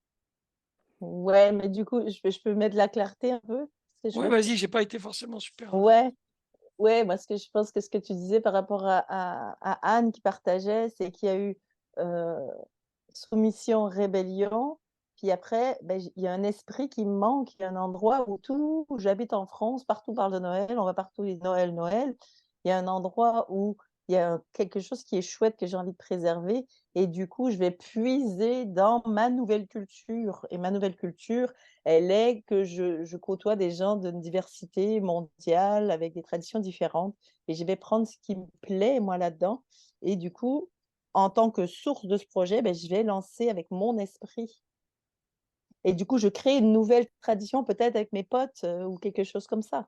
Ouais, mais du coup, je peux mettre de la clarté un peu? C'est Ouais, chouette? vas-y, j'ai pas été forcément super. Ouais, ouais, moi, je pense que ce que tu disais par rapport à Anne qui partageait, c'est qu'il y a eu soumission, rébellion, puis après, ben, il y a un esprit qui me manque, il y a un endroit où j'habite en France, partout parle de Noël, on va partout, Noël, Noël. Il y a un endroit où il y a quelque chose qui est chouette que j'ai envie de préserver et du coup, je vais puiser dans ma nouvelle culture et ma nouvelle culture, elle est que je côtoie des gens d'une diversité mondiale avec des traditions différentes et je vais prendre ce qui me plaît, moi, là-dedans et du coup, en tant que source de ce projet, je vais lancer avec mon esprit et du coup, je crée une nouvelle tradition peut-être avec mes potes, ou quelque chose comme ça.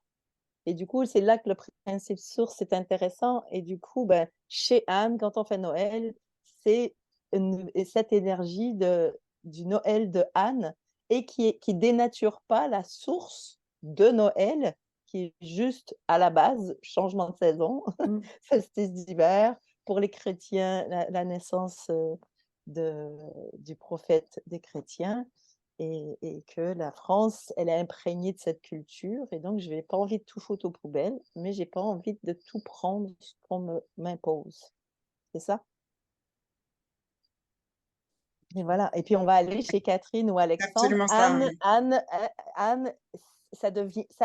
Et du coup, c'est là que le principe source est intéressant et du coup, chez Anne, quand on fait Noël, c'est cette énergie du Noël de Anne et qui dénature pas la source de Noël, qui est juste à la base, changement de saison, solstice d'hiver, pour les chrétiens, la naissance, du prophète des chrétiens et que la France, elle est imprégnée de cette culture et donc je n'ai pas envie de tout foutre aux poubelles, mais j'ai pas envie de tout prendre ce qu'on m'impose. C'est ça? Et voilà. Et puis on va aller chez Catherine ou C'est Alexandre. absolument ça, oui. Anne, ça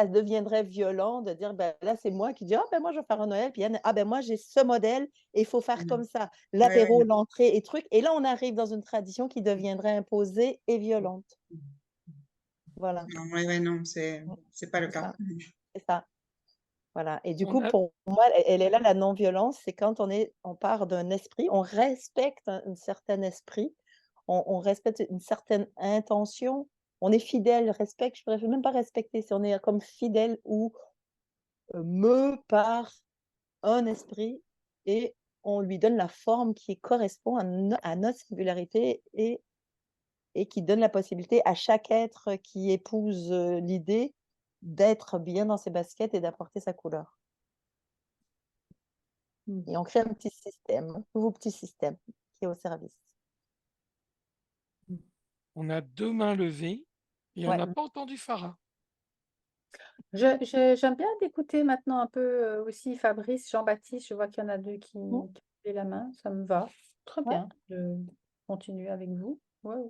deviendrait violent de dire, là, c'est moi qui dis, moi, je vais faire un Noël. Puis Anne, moi, j'ai ce modèle et il faut faire comme ça. L'apéro, oui. l'entrée et trucs. Et là, on arrive dans une tradition qui deviendrait imposée et violente. Voilà. Non, c'est pas le C'est cas. ça. C'est ça. Voilà. Et du On coup, a- pour moi, elle est là, la non-violence, c'est quand on part d'un esprit, on respecte un certain esprit, on respecte une certaine intention, on est fidèle, respecte, je ne pourrais même pas respecter, si on est comme fidèle ou par un esprit et on lui donne la forme qui correspond à notre singularité et qui donne la possibilité à chaque être qui épouse l'idée d'être bien dans ses baskets et d'apporter sa couleur. Et on crée un petit système, un nouveau petit système qui est au service. On a 2 mains levées et on Ouais. n'a pas entendu Farah. J'aime bien d'écouter maintenant un peu aussi Fabrice, Jean-Baptiste. Je vois qu'il y en a deux qui ont levé la main. Ça me va. Très Ouais. bien de continuer avec vous. Ouais.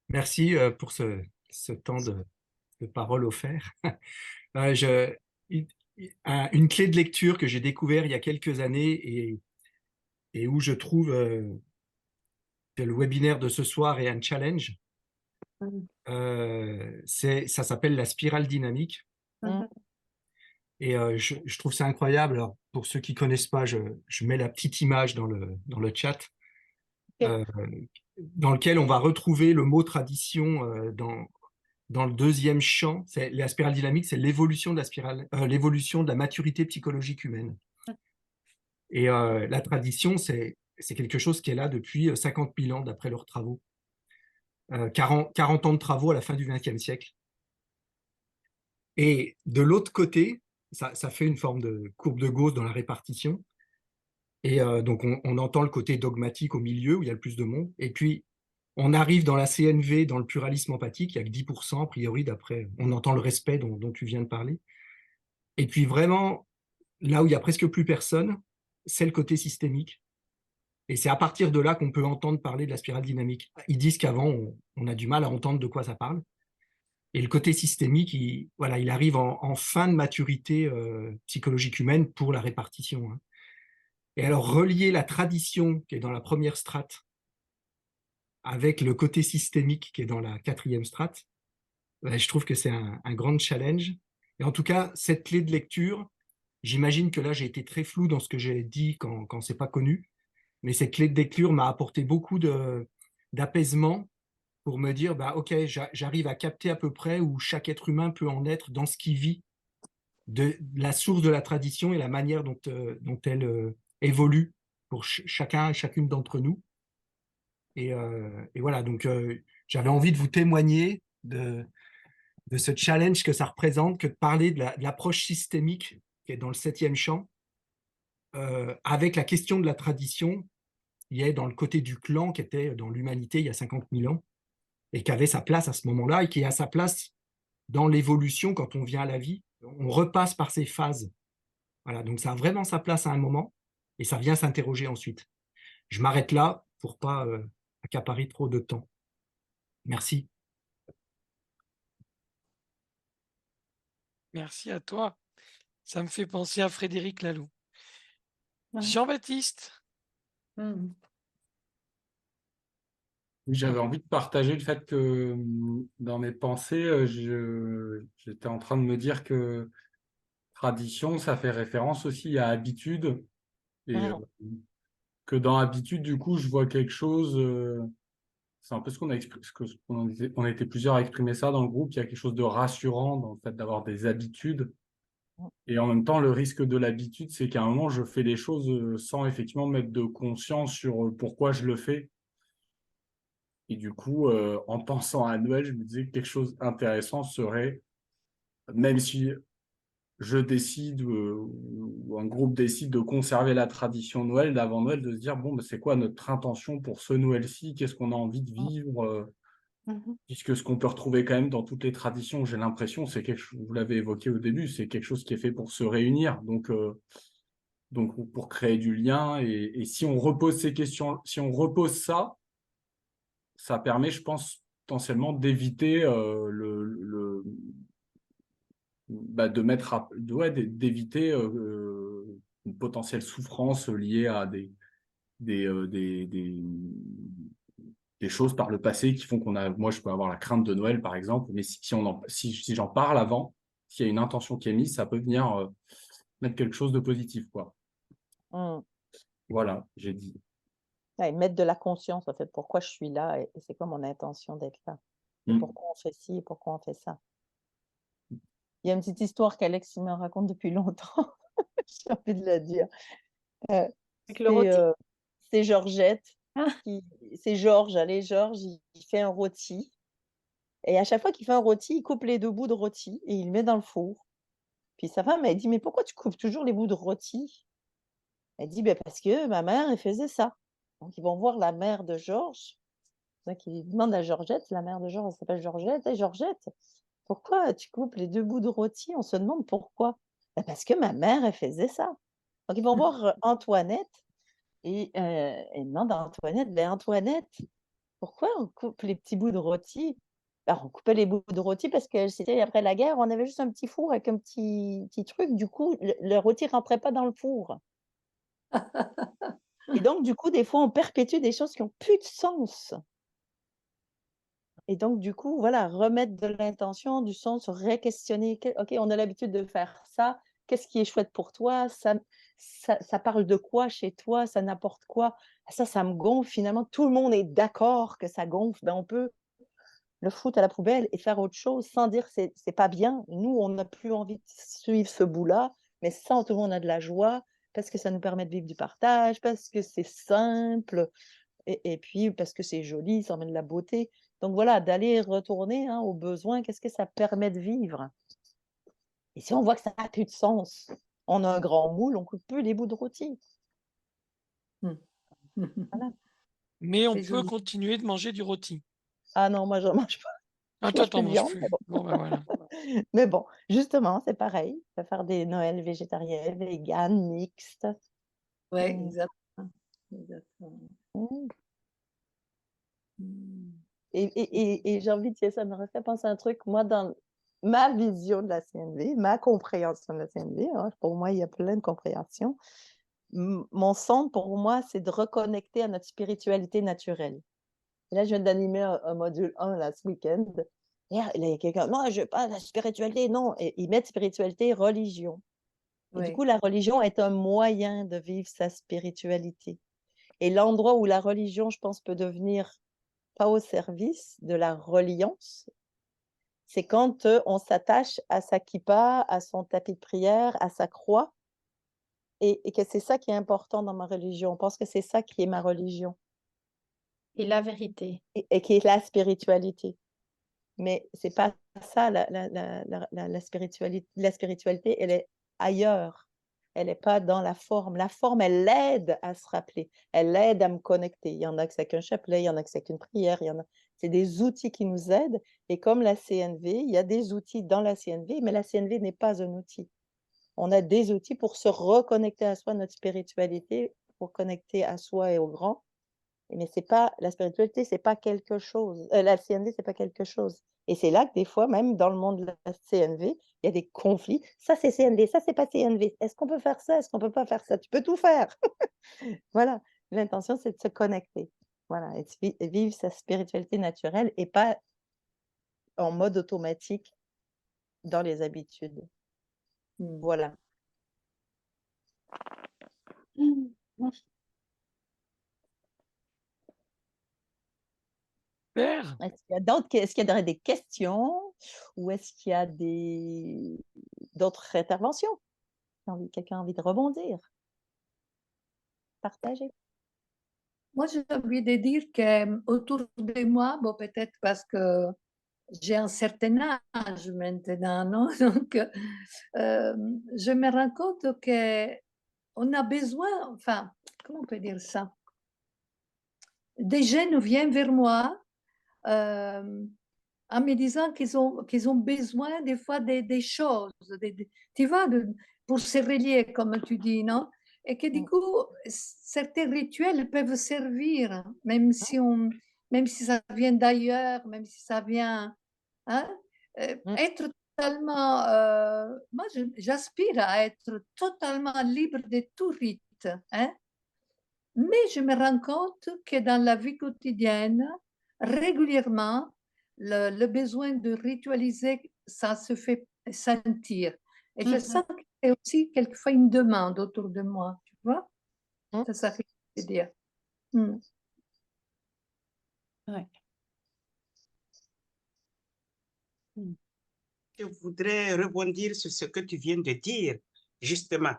Merci pour ce temps de parole offert. Une clé de lecture que j'ai découvert il y a quelques années et où je trouve que le webinaire de ce soir est un challenge, ça s'appelle la spirale dynamique. Mmh. Et je trouve ça incroyable. Alors, pour ceux qui ne connaissent pas, je mets la petite image dans le chat, dans lequel on va retrouver le mot tradition dans le deuxième champ. La spirale dynamique, c'est l'évolution de la maturité psychologique humaine. Et la tradition, c'est quelque chose qui est là depuis 50 000 ans, d'après leurs travaux. 40 ans de travaux à la fin du XXe siècle. Et de l'autre côté, ça fait une forme de courbe de Gauss dans la répartition. Et donc, on entend le côté dogmatique au milieu, où il y a le plus de monde. Et puis, on arrive dans la CNV, dans le pluralisme empathique, il n'y a que 10%, a priori, d'après. On entend le respect dont tu viens de parler. Et puis, vraiment, là où il n'y a presque plus personne, c'est le côté systémique. Et c'est à partir de là qu'on peut entendre parler de la spirale dynamique. Ils disent qu'avant, on a du mal à entendre de quoi ça parle. Et le côté systémique, il arrive en fin de maturité psychologique humaine pour la répartition. Et alors, relier la tradition qui est dans la première strate avec le côté systémique qui est dans la quatrième strate, je trouve que c'est un grand challenge. Et en tout cas, cette clé de lecture, j'imagine que là, j'ai été très flou dans ce que j'ai dit quand c'est pas connu, mais cette clé de lecture m'a apporté beaucoup d'apaisement pour me dire, OK, j'arrive à capter à peu près où chaque être humain peut en être dans ce qu'il vit, de la source de la tradition et la manière dont elle évolue pour chacun et chacune d'entre nous. Et voilà, donc j'avais envie de vous témoigner de ce challenge que ça représente, que de parler de l'approche systémique qui est dans le 7e champ, avec la question de la tradition, qui est dans le côté du clan, qui était dans l'humanité il y a 50 000 ans, et qui avait sa place à ce moment-là, et qui a sa place dans l'évolution quand on vient à la vie. On repasse par ces phases. Voilà, donc ça a vraiment sa place à un moment, et ça vient s'interroger ensuite. Je m'arrête là pour ne pas accaparer trop de temps. Merci. Merci à toi. Ça me fait penser à Frédéric Laloux. Ouais. Jean-Baptiste. Mm. J'avais envie de partager le fait que dans mes pensées, j'étais en train de me dire que tradition, ça fait référence aussi à habitude. Et que dans habitude, du coup, je vois quelque chose. C'est un peu ce qu'on a exprimé, on était plusieurs à exprimer ça dans le groupe. Il y a quelque chose de rassurant dans le fait d'avoir des habitudes. Et en même temps, le risque de l'habitude, c'est qu'à un moment, je fais les choses sans effectivement mettre de conscience sur pourquoi je le fais. Et du coup, en pensant à Noël, je me disais que quelque chose d'intéressant serait, même si je décide ou un groupe décide de conserver la tradition Noël, d'avant Noël, de se dire, bon, ben, c'est quoi notre intention pour ce Noël-ci? Qu'est-ce qu'on a envie de vivre? Puisque ce qu'on peut retrouver quand même dans toutes les traditions, j'ai l'impression, c'est quelque chose, vous l'avez évoqué au début, c'est quelque chose qui est fait pour se réunir, donc pour créer du lien. Et si on repose ces questions, si on repose ça, ça permet, je pense, potentiellement d'éviter de mettre d'éviter une potentielle souffrance liée à des choses par le passé qui font moi je peux avoir la crainte de Noël par exemple, mais si j'en parle avant, s'il y a une intention qui est mise, ça peut venir mettre quelque chose de positif, quoi. Voilà, j'ai dit. Ouais, mettre de la conscience, en fait, pourquoi je suis là et c'est quoi mon intention d'être là. Et pourquoi on fait ci et pourquoi on fait ça. Il y a une petite histoire qu'Alex me raconte depuis longtemps. J'ai envie de la dire. C'est Georgette. C'est Georges. Allez, Georges, il fait un rôti. Et à chaque fois qu'il fait un rôti, il coupe les 2 bouts de rôti et il le met dans le four. Puis sa femme, elle dit, mais pourquoi tu coupes toujours les bouts de rôti? Elle dit, ben parce que ma mère, elle faisait ça. Donc, ils vont voir la mère de Georges. Donc, ils demandent à Georgette, la mère de Georges, elle s'appelle Georgette. Hey, Georgette, pourquoi tu coupes les 2 bouts de rôti? On se demande pourquoi. Ben, parce que ma mère, elle faisait ça. Donc, ils vont voir Antoinette et ils demandent à Antoinette, ben Antoinette, pourquoi on coupe les petits bouts de rôti? Alors, on coupait les bouts de rôti parce que c'était après la guerre, on avait juste un petit four avec un petit truc. Du coup, le rôti ne rentrait pas dans le four. Et donc, du coup, des fois, on perpétue des choses qui n'ont plus de sens. Et donc, du coup, voilà, remettre de l'intention, du sens, ré-questionner. OK, on a l'habitude de faire ça. Qu'est-ce qui est chouette pour toi? Ça parle de quoi chez toi? Ça n'apporte quoi? Ça me gonfle. Finalement, tout le monde est d'accord que ça gonfle. Ben, on peut le foutre à la poubelle et faire autre chose sans dire que c'est pas bien. Nous, on n'a plus envie de suivre ce bout-là, mais sans tout le monde a de la joie parce que ça nous permet de vivre du partage, parce que c'est simple et puis parce que c'est joli, ça emmène de la beauté. Donc voilà, d'aller retourner aux besoins, qu'est-ce que ça permet de vivre? Et si on voit que ça n'a plus de sens, on a un grand moule, on coupe plus les bouts de rôti. Voilà. Mais on C'est peut joli. continuer de manger du rôti. Ah non, moi, je ne mange pas. Ah, Je toi, mange t'en plus de manges viande, plus. mais bon. Bon, ben voilà. Mais bon, justement, c'est pareil. On peut faire des Noëls végétariens, véganes, mixtes. Oui, exactement. Et j'ai envie de dire, ça me refait penser à un truc. Moi, dans ma vision de la CNV, ma compréhension de la CNV, pour moi, il y a plein de compréhensions. Mon centre, pour moi, c'est de reconnecter à notre spiritualité naturelle. Et là, je viens d'animer un module 1 là, ce week-end. Et là, il y a quelqu'un, non, je veux pas la spiritualité, non. Et ils mettent spiritualité et religion. Et du coup, la religion est un moyen de vivre sa spiritualité. Et l'endroit où la religion, je pense, peut devenir pas au service de la reliance, c'est quand on s'attache à sa kippa, à son tapis de prière, à sa croix, et que c'est ça qui est important dans ma religion. On pense que c'est ça qui est ma religion. Et la vérité. Et qui est la spiritualité. Mais c'est pas ça, la spiritualité. La spiritualité, elle est ailleurs. Elle n'est pas dans la forme. La forme, elle aide à se rappeler. Elle aide à me connecter. Il y en a que c'est qu'un chapelet, il y en a que c'est qu'une prière. C'est des outils qui nous aident. Et comme la CNV, il y a des outils dans la CNV, mais la CNV n'est pas un outil. On a des outils pour se reconnecter à soi, notre spiritualité, pour connecter à soi et au grand. Mais c'est pas la spiritualité, c'est pas quelque chose. La CNV, c'est pas quelque chose. Et c'est là que des fois, même dans le monde de la CNV, il y a des conflits. Ça, c'est CNV, ça, c'est pas CNV. Est-ce qu'on peut faire ça? Est-ce qu'on peut pas faire ça? Tu peux tout faire. Voilà. L'intention, c'est de se connecter. Voilà. Et de vivre sa spiritualité naturelle et pas en mode automatique dans les habitudes. Voilà. Super. Est-ce qu'il y a des questions ou est-ce qu'il y a d'autres interventions? Quelqu'un a envie de rebondir? Partager. Moi, j'ai envie de dire qu'autour de moi, bon, peut-être parce que j'ai un certain âge maintenant, non? Donc, je me rends compte qu'on a besoin, enfin, comment on peut dire ça? Des jeunes viennent vers moi en me disant qu'ils ont besoin des fois des choses, tu vois, pour se relier, comme tu dis, non? Et que du coup, certains rituels peuvent servir, même si ça vient d'ailleurs, même si ça vient, hein, être totalement, moi j'aspire à être totalement libre de tout rite, hein? Mais je me rends compte que dans la vie quotidienne, régulièrement, le besoin de ritualiser, ça se fait sentir. Et je sens que c'est aussi quelquefois une demande autour de moi, tu vois? C'est ça que je veux dire. Ouais. Je voudrais rebondir sur ce que tu viens de dire, justement,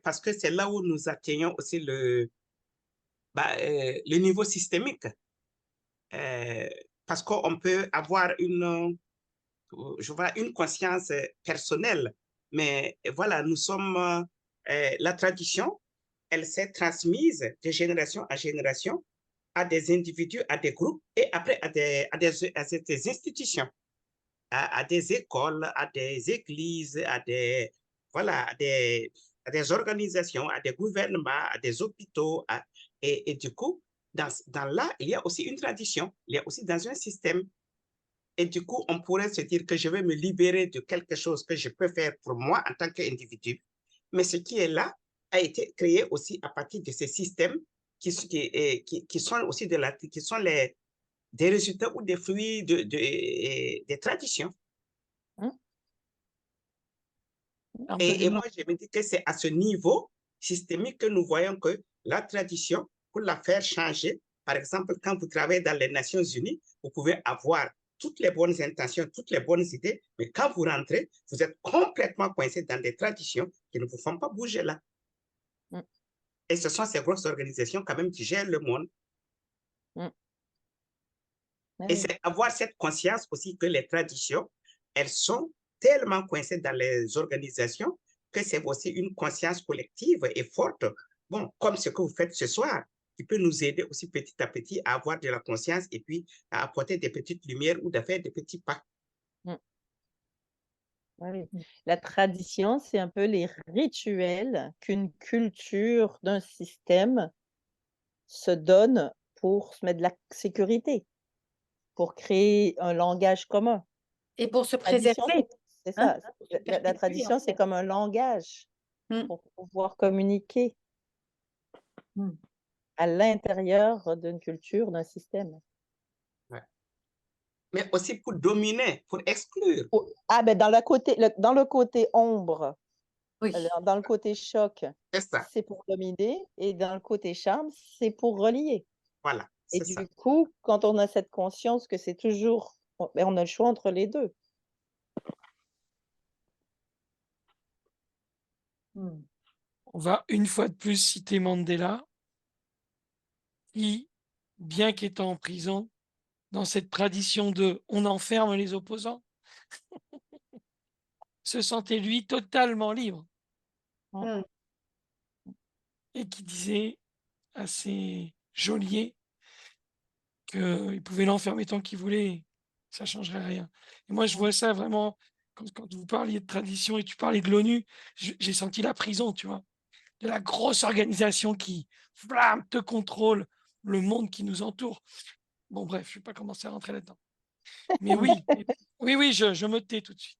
parce que c'est là où nous atteignons aussi le niveau systémique. Parce qu'on peut avoir une conscience personnelle, mais voilà, nous sommes, la tradition, elle s'est transmise de génération en génération à des individus, à des groupes et après à des institutions, à des écoles, à des églises, à des organisations, à des gouvernements, à des hôpitaux. Et du coup, dans là, il y a aussi une tradition, il y a aussi dans un système. Et du coup, on pourrait se dire que je vais me libérer de quelque chose que je peux faire pour moi en tant qu'individu. Mais ce qui est là a été créé aussi à partir de ces systèmes qui sont aussi qui sont des résultats ou des fruits des traditions. Et moi, je me dis que c'est à ce niveau systémique que nous voyons que la tradition, pour la faire changer, par exemple, quand vous travaillez dans les Nations Unies, vous pouvez avoir toutes les bonnes intentions, toutes les bonnes idées, mais quand vous rentrez, vous êtes complètement coincé dans des traditions qui ne vous font pas bouger là. Et ce sont ces grosses organisations quand même qui gèrent le monde. Et c'est avoir cette conscience aussi que les traditions, elles sont tellement coincées dans les organisations que c'est aussi une conscience collective et forte. Bon, comme ce que vous faites ce soir, qui peut nous aider aussi petit à petit à avoir de la conscience et puis à apporter des petites lumières ou de faire des petits pas. Oui. La tradition, c'est un peu les rituels qu'une culture d'un système se donne pour se mettre de la sécurité, pour créer un langage commun. Et pour se Tradition, préserver. c'est hein, ça. pour se La perpétuer, tradition, en c'est fait. comme un langage pour pouvoir communiquer à l'intérieur d'une culture, d'un système. Mais aussi pour dominer, pour exclure. Ah, ben dans le côté ombre, Oui. dans le côté choc, C'est ça. c'est pour dominer, et dans le côté charme, c'est pour relier. Voilà, Et c'est ça. du coup, quand on a cette conscience que c'est toujours, on a le choix entre les deux. On va une fois de plus citer Mandela, qui, bien qu'étant en prison, dans cette tradition de « on enferme les opposants », se sentait lui totalement libre. Et qui disait à ses geôliers qu'il pouvait l'enfermer tant qu'il voulait, ça ne changerait rien. Et moi, je vois ça vraiment, quand vous parliez de tradition et tu parlais de l'ONU, j'ai senti la prison, tu vois, de la grosse organisation qui te contrôle le monde qui nous entoure. Bon, bref, je ne vais pas commencer à rentrer là-dedans. Mais oui, oui, je me tais tout de suite.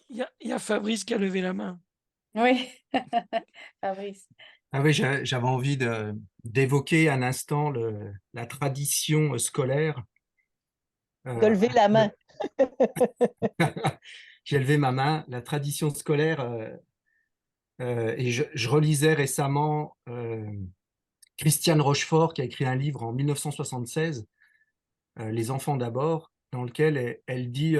Il y a Fabrice qui a levé la main. Oui, Fabrice. Ah oui, j'avais envie d'évoquer un instant la tradition scolaire. De lever la main. J'ai levé ma main. La tradition scolaire, et je relisais récemment Christiane Rochefort qui a écrit un livre en 1976, Les enfants d'abord, dans lequel elle dit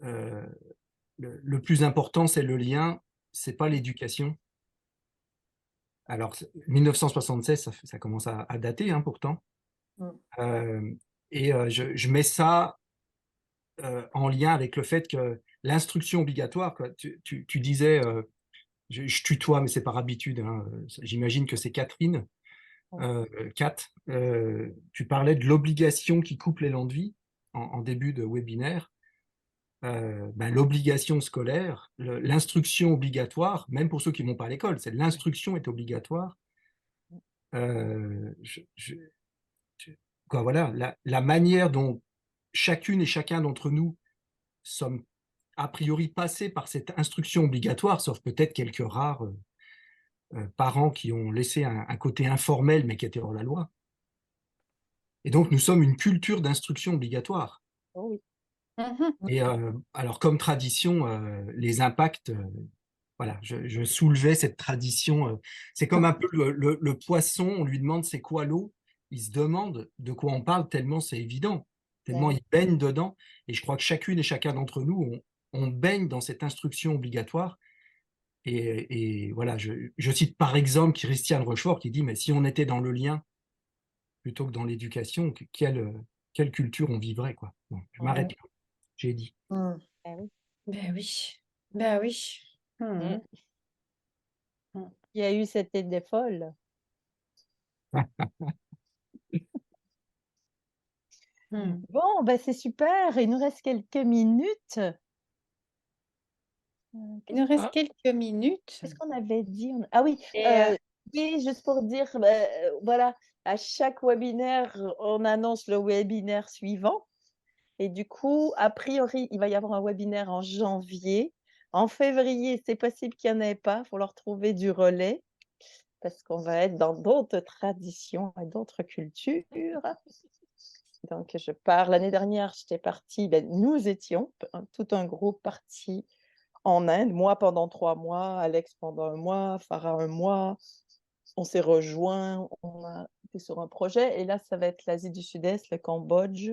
le plus important, c'est le lien, c'est pas l'éducation. Alors, 1976, ça commence à dater, hein, pourtant. Et je mets ça en lien avec le fait que l'instruction obligatoire, quoi, tu disais, je tutoie, mais c'est par habitude, hein, j'imagine que c'est Catherine, Kat, tu parlais de l'obligation qui coupe l'élan de vie en début de webinaire. L'obligation scolaire, l'instruction obligatoire, même pour ceux qui ne vont pas à l'école, c'est l'instruction est obligatoire. Quoi, voilà, la manière dont chacune et chacun d'entre nous sommes a priori passés par cette instruction obligatoire, sauf peut-être quelques rares parents qui ont laissé un côté informel, mais qui était hors la loi. Et donc, nous sommes une culture d'instruction obligatoire. Oh oui. Et alors, comme tradition, les impacts, voilà, je soulevais cette tradition. C'est comme un peu le poisson, on lui demande c'est quoi l'eau, il se demande de quoi on parle tellement c'est évident, tellement il baigne dedans. Et je crois que chacune et chacun d'entre nous, on baigne dans cette instruction obligatoire. Et voilà, je cite par exemple Christiane Rochefort qui dit, mais si on était dans le lien plutôt que dans l'éducation, quelle culture on vivrait, quoi. Bon, je m'arrête là, j'ai dit. Ben oui, ben oui. Il y a eu cette idée folle. Bon, ben c'est super. Il nous reste quelques minutes. Il nous reste quelques minutes. Qu'est-ce qu'on avait dit? Ah oui, Et, oui, juste pour dire, voilà, à chaque webinaire, on annonce le webinaire suivant. Et du coup, a priori, il va y avoir un webinaire en janvier. En février, c'est possible qu'il n'y en ait pas. Il faut leur trouver du relais parce qu'on va être dans d'autres traditions et d'autres cultures. Donc, je pars. L'année dernière, j'étais partie, nous étions tout un groupe parti en Inde, moi pendant 3 mois, Alex pendant 1 mois, Farah 1 mois. On s'est rejoints, on a été sur un projet. Et là, ça va être l'Asie du Sud-Est, le Cambodge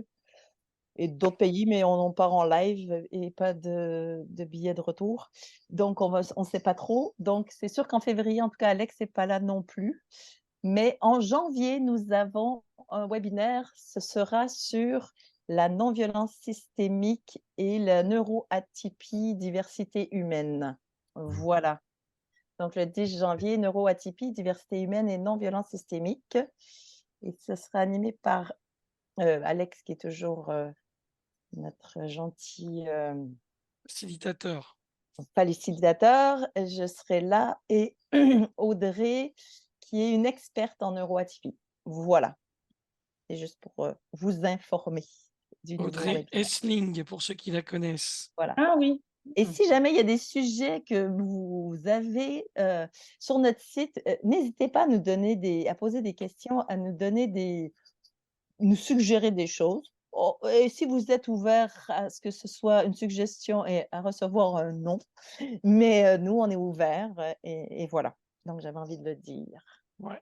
et d'autres pays, mais on part en live et pas de billets de retour. Donc, on ne sait pas trop. Donc, c'est sûr qu'en février, en tout cas, Alex n'est pas là non plus. Mais en janvier, nous avons un webinaire. Ce sera sur la non-violence systémique et la neuroatypie diversité humaine. Voilà. Donc, le 10 janvier, neuroatypie, diversité humaine et non-violence systémique. Et ce sera animé par Alex, qui est toujours notre gentil facilitateur. Je serai là. Et Audrey, qui est une experte en neuroatypie. Voilà. C'est juste pour vous informer du Audrey Essling, pour ceux qui la connaissent. Voilà. Ah oui. Et si jamais il y a des sujets que vous avez sur notre site, n'hésitez pas à nous donner à poser des questions, à nous suggérer des choses. Et si vous êtes ouvert à ce que ce soit une suggestion et à recevoir un non, mais nous, on est ouverts et voilà. Donc, j'avais envie de le dire. Ouais.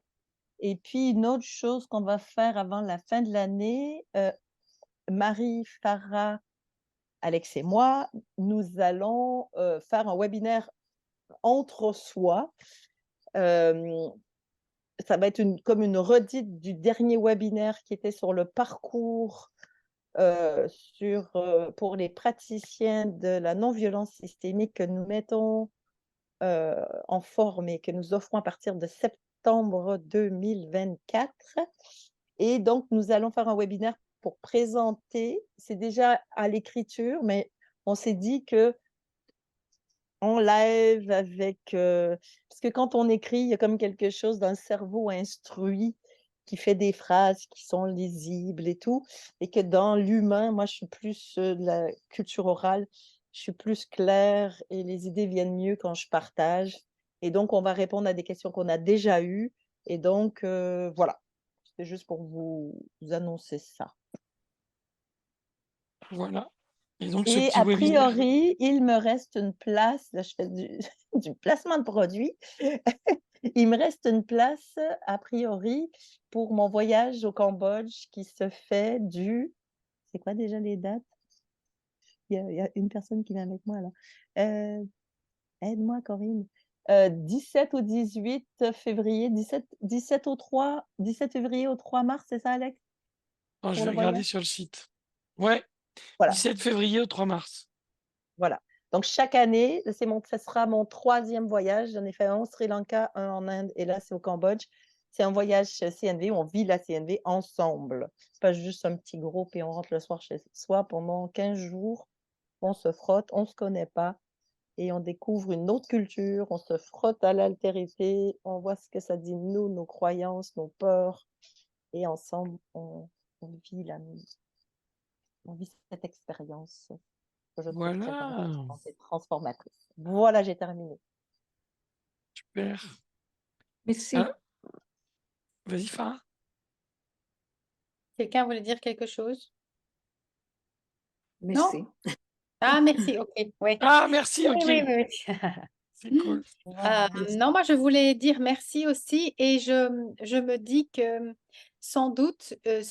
Et puis, une autre chose qu'on va faire avant la fin de l'année, Marie, Farah, Alex et moi, nous allons faire un webinaire entre soi. Ça va être comme une redite du dernier webinaire qui était sur le parcours pour les praticiens de la non-violence systémique que nous mettons en forme et que nous offrons à partir de septembre 2024. Et donc, nous allons faire un webinaire pour présenter. C'est déjà à l'écriture, mais on s'est dit que en live avec... parce que quand on écrit, il y a comme quelque chose d'un cerveau instruit qui fait des phrases qui sont lisibles et tout, et que dans l'humain, moi, je suis plus de la culture orale, je suis plus claire et les idées viennent mieux quand je partage. Et donc, on va répondre à des questions qu'on a déjà eues. Et donc, voilà, c'est juste pour vous annoncer ça. Voilà. Et donc, ce Et petit a webinaire, priori, il me reste une place, là je fais du placement de produits, il me reste une place, a priori, pour mon voyage au Cambodge qui se fait c'est quoi déjà les dates? Il y a une personne qui vient avec moi là. Aide-moi Corinne. 17 au 18 février, 17 février au 3 mars, c'est ça Alex? oh, je Pour vais le regarder voyage? sur le site. Ouais, Voilà. 17 février au 3 mars. Voilà. Donc, chaque année, ce sera mon 3e voyage. J'en ai fait un au Sri Lanka, un en Inde et là, c'est au Cambodge. C'est un voyage CNV où on vit la CNV ensemble. Pas juste un petit groupe et on rentre le soir chez soi pendant 15 jours. On se frotte, on ne se connaît pas et on découvre une autre culture. On se frotte à l'altérité. On voit ce que ça dit de nous, nos croyances, nos peurs. Et ensemble, on vit cette expérience que je trouve très Voilà, intéressante et transformatrice. Voilà, j'ai terminé. super. Merci. Ah, vas-y, Farah. Quelqu'un voulait dire quelque chose? Merci. Ah, merci, ok, oui. Ah, merci, ok. Oui, oui, oui. C'est cool. Voilà. Non, moi je voulais dire merci aussi et je me dis que sans doute la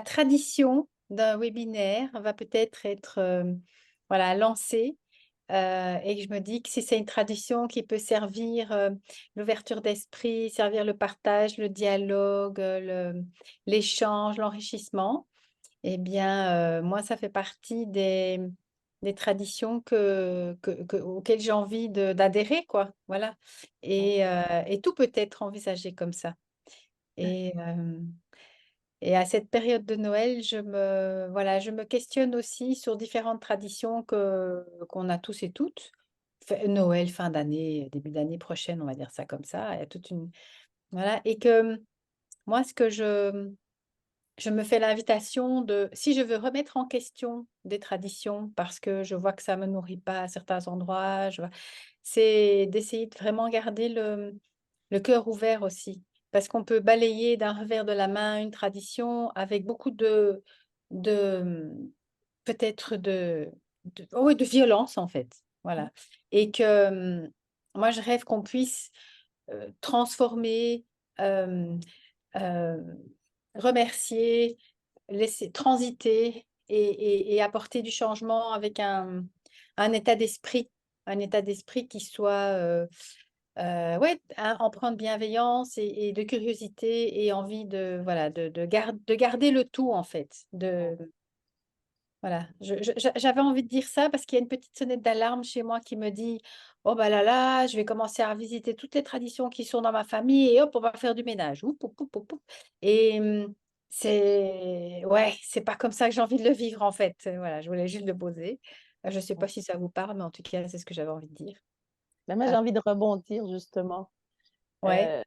tradition d'un webinaire va peut-être être voilà, lancée et je me dis que si c'est une tradition qui peut servir l'ouverture d'esprit, servir le partage, le dialogue, l'échange, l'enrichissement, eh bien, moi, ça fait partie des traditions auxquelles j'ai envie d'adhérer, quoi. Voilà. Et tout peut être envisagé comme ça. Et, euh, et à cette période de Noël, voilà, je me questionne aussi sur différentes traditions qu'on a tous et toutes. Noël, fin d'année, début d'année prochaine, on va dire ça comme ça. Il y a toute une... Voilà. Et que moi, ce que je me fais l'invitation si je veux remettre en question des traditions parce que je vois que ça ne me nourrit pas à certains endroits, c'est d'essayer de vraiment garder le cœur ouvert aussi. Parce qu'on peut balayer d'un revers de la main une tradition avec beaucoup de peut-être oui, de violence en fait. Voilà. Et que moi, je rêve qu'on puisse transformer, euh, euh, remercier, laisser transiter et apporter du changement avec un état d'esprit qui soit ouais, empreint de bienveillance et de curiosité et envie voilà, de garder le tout en fait. Voilà, j'avais envie de dire ça parce qu'il y a une petite sonnette d'alarme chez moi qui me dit oh bah là, je vais commencer à revisiter toutes les traditions qui sont dans ma famille et hop, on va faire du ménage. Oup, oup, oup, oup, oup. Et c'est pas comme ça que j'ai envie de le vivre en fait. Voilà, je voulais juste le poser. Je ne sais pas si ça vous parle, mais en tout cas, c'est ce que j'avais envie de dire. Mais moi, j'ai envie de rebondir justement. Ouais.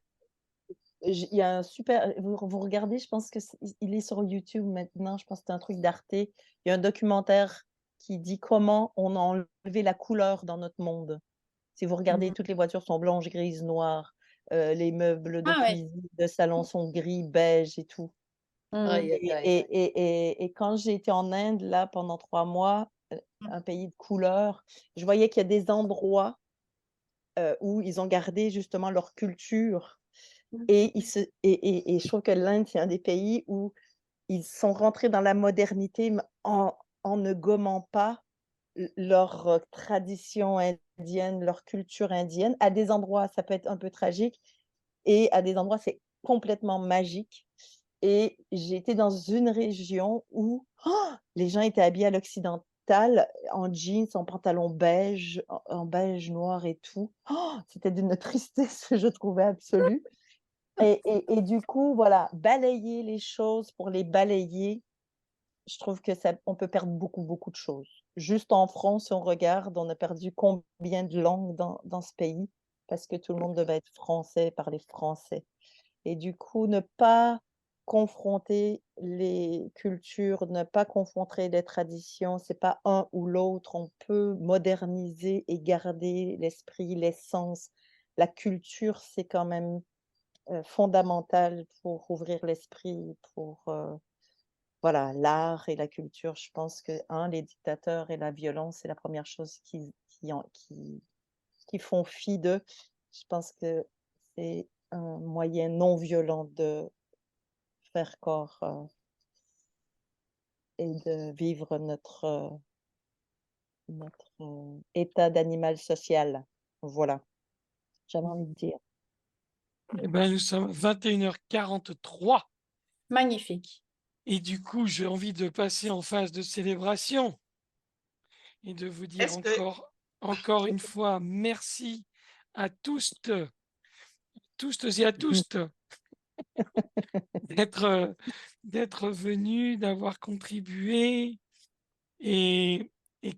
Il y a un super. Vous regardez, je pense qu'il est sur YouTube maintenant. Je pense que c'est un truc d'Arte. Il y a un documentaire qui dit comment on a enlevé la couleur dans notre monde. Si vous regardez, toutes les voitures sont blanches, grises, noires. Les meubles de Ah ouais. cuisine, de salon sont gris, beige et tout. Aïe, aïe, aïe. Et quand j'ai été en Inde, là, pendant 3 mois, un pays de couleur, je voyais qu'il y a des endroits où ils ont gardé justement leur culture. Et je trouve que l'Inde, c'est un des pays où ils sont rentrés dans la modernité en ne gommant pas leur tradition indienne, leur culture indienne. À des endroits, ça peut être un peu tragique et à des endroits, c'est complètement magique. Et j'ai été dans une région où les gens étaient habillés à l'occidental, en jeans, en pantalon beige, en beige noir et tout. C'était d'une tristesse, je trouvais, absolue. Et du coup, voilà, balayer les choses pour les balayer, je trouve que on peut perdre beaucoup, beaucoup de choses. Juste en France, si on regarde, on a perdu combien de langues dans ce pays parce que tout le monde devait être français, parler français. Et du coup, ne pas confronter les cultures, ne pas confronter les traditions, c'est pas un ou l'autre. On peut moderniser et garder l'esprit, l'essence. La culture, c'est quand même fondamental pour ouvrir l'esprit, pour voilà, l'art et la culture. Je pense que les dictateurs et la violence, c'est la première chose qui font fi d'eux. Je pense que c'est un moyen non violent de faire corps et de vivre notre état d'animal social. Voilà, j'avais envie de dire. Eh ben, nous sommes 21h43 Magnifique. et du coup, j'ai envie de passer en phase de célébration et de vous dire Est-ce que encore une fois merci à tous et à tous d'être venus, d'avoir contribué et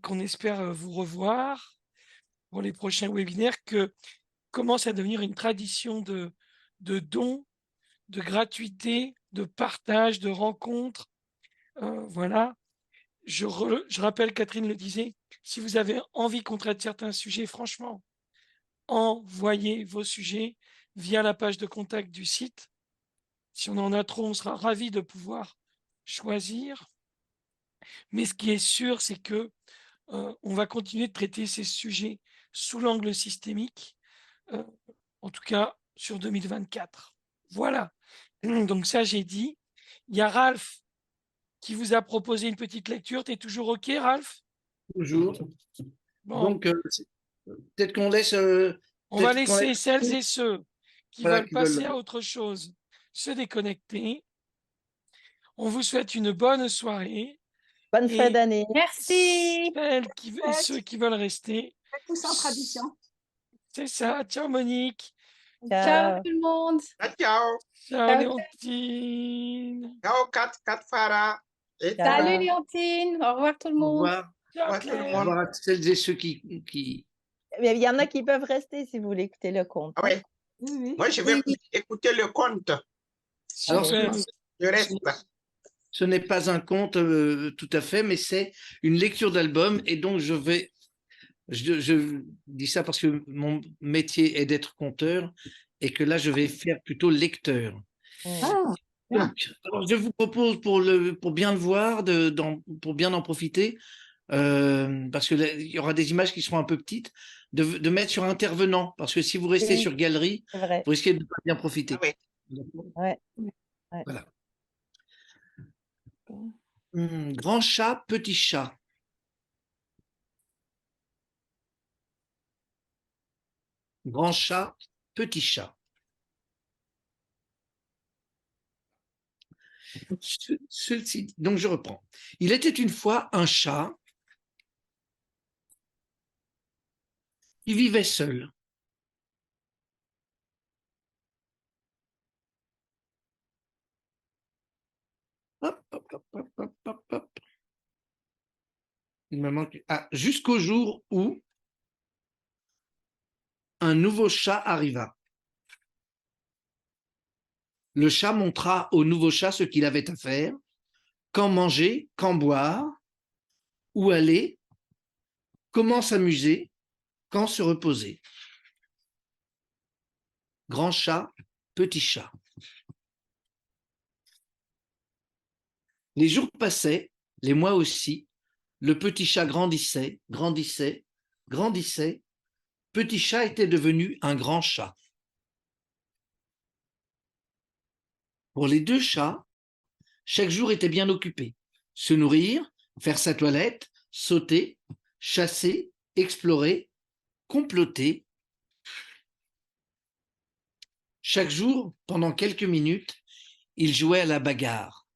qu'on espère vous revoir pour les prochains webinaires, que commence à devenir une tradition de dons, de gratuité, de partage, de rencontres. Voilà. Je rappelle, Catherine le disait, si vous avez envie qu'on traite certains sujets, franchement, envoyez vos sujets via la page de contact du site. Si on en a trop, on sera ravis de pouvoir choisir. Mais ce qui est sûr, c'est que on va continuer de traiter ces sujets sous l'angle systémique, en tout cas sur 2024. Voilà. Donc ça, j'ai dit. Il y a Ralph qui vous a proposé une petite lecture. Tu es toujours OK, Ralph? Toujours. Bon, Donc, peut-être qu'on laisse. on va peut-être qu'on laisser laisse- celles et ceux qui Voilà, veulent qui passer veulent- à autre chose se déconnecter. On vous souhaite une bonne soirée. Bonne fin Et d'année. Merci. ceux qui veulent rester, Tous en tradition. c'est ça. Ciao Monique. Ciao Ciao. tout le monde. Ciao, Ciao Ciao. Léontine. ciao, Kat Farah. Et Ciao. Salut ciao. Léontine. Au revoir tout le Au monde. revoir. Ciao Au revoir tout le Au Claire. monde. revoir à celles et ceux qui... Mais il y en a qui peuvent rester si vous voulez écouter le conte. Ah hein. ouais. Oui. Moi, je vais écouter le conte. Alors, Super. Je reste. ce n'est pas un conte tout à fait, mais c'est une lecture d'album. Et donc, je dis ça parce que mon métier est d'être conteur et que là, je vais faire plutôt lecteur. Ah, bien. Donc, alors, je vous propose pour bien le voir, pour bien en profiter, parce que il y aura des images qui seront un peu petites, de mettre sur intervenant, parce que si vous restez Oui. sur galerie, C'est vrai. vous risquez de ne pas bien profiter. Ah ouais. Ouais. Voilà. Grand chat, petit chat. Grand chat, petit chat. Donc je reprends. Il était une fois un chat qui vivait seul. Hop, hop, hop, hop, hop, hop, hop. Il me manque. Ah, jusqu'au jour où un nouveau chat arriva. Le chat montra au nouveau chat ce qu'il avait à faire, quand manger, quand boire, où aller, comment s'amuser, quand se reposer. Grand chat, petit chat. Les jours passaient, les mois aussi. Le petit chat grandissait, grandissait, grandissait. Petit chat était devenu un grand chat. Pour les deux chats, chaque jour était bien occupé. Se nourrir, faire sa toilette, sauter, chasser, explorer, comploter. Chaque jour, pendant quelques minutes, ils jouaient à la bagarre.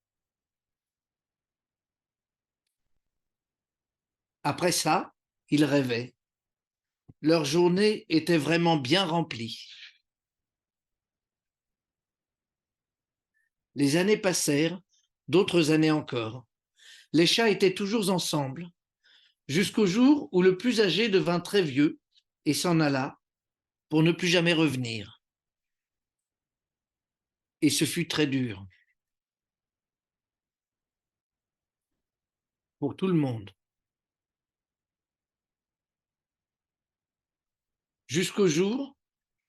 Après ça, ils rêvaient. Leur journée était vraiment bien remplie. Les années passèrent, d'autres années encore. Les chats étaient toujours ensemble, jusqu'au jour où le plus âgé devint très vieux et s'en alla pour ne plus jamais revenir. et ce fut très dur pour tout le monde. Jusqu'au jour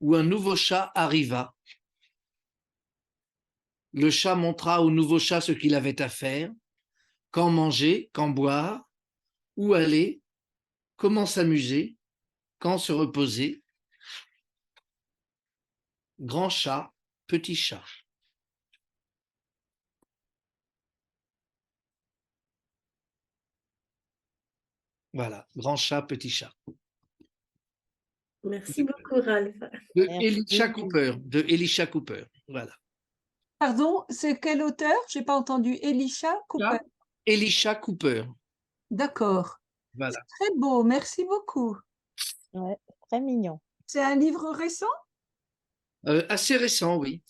où un nouveau chat arriva. Le chat montra au nouveau chat ce qu'il avait à faire, quand manger, quand boire, où aller, comment s'amuser, quand se reposer. Grand chat, petit chat. Voilà, grand chat, petit chat. Merci beaucoup, Ralph. De Merci. Elisha Cooper. Voilà. Pardon, c'est quel auteur? J'ai pas entendu. Elisha Cooper. Elisha Cooper. D'accord. Voilà. Très beau, merci beaucoup. Ouais, très mignon. C'est un livre récent? Assez récent, oui.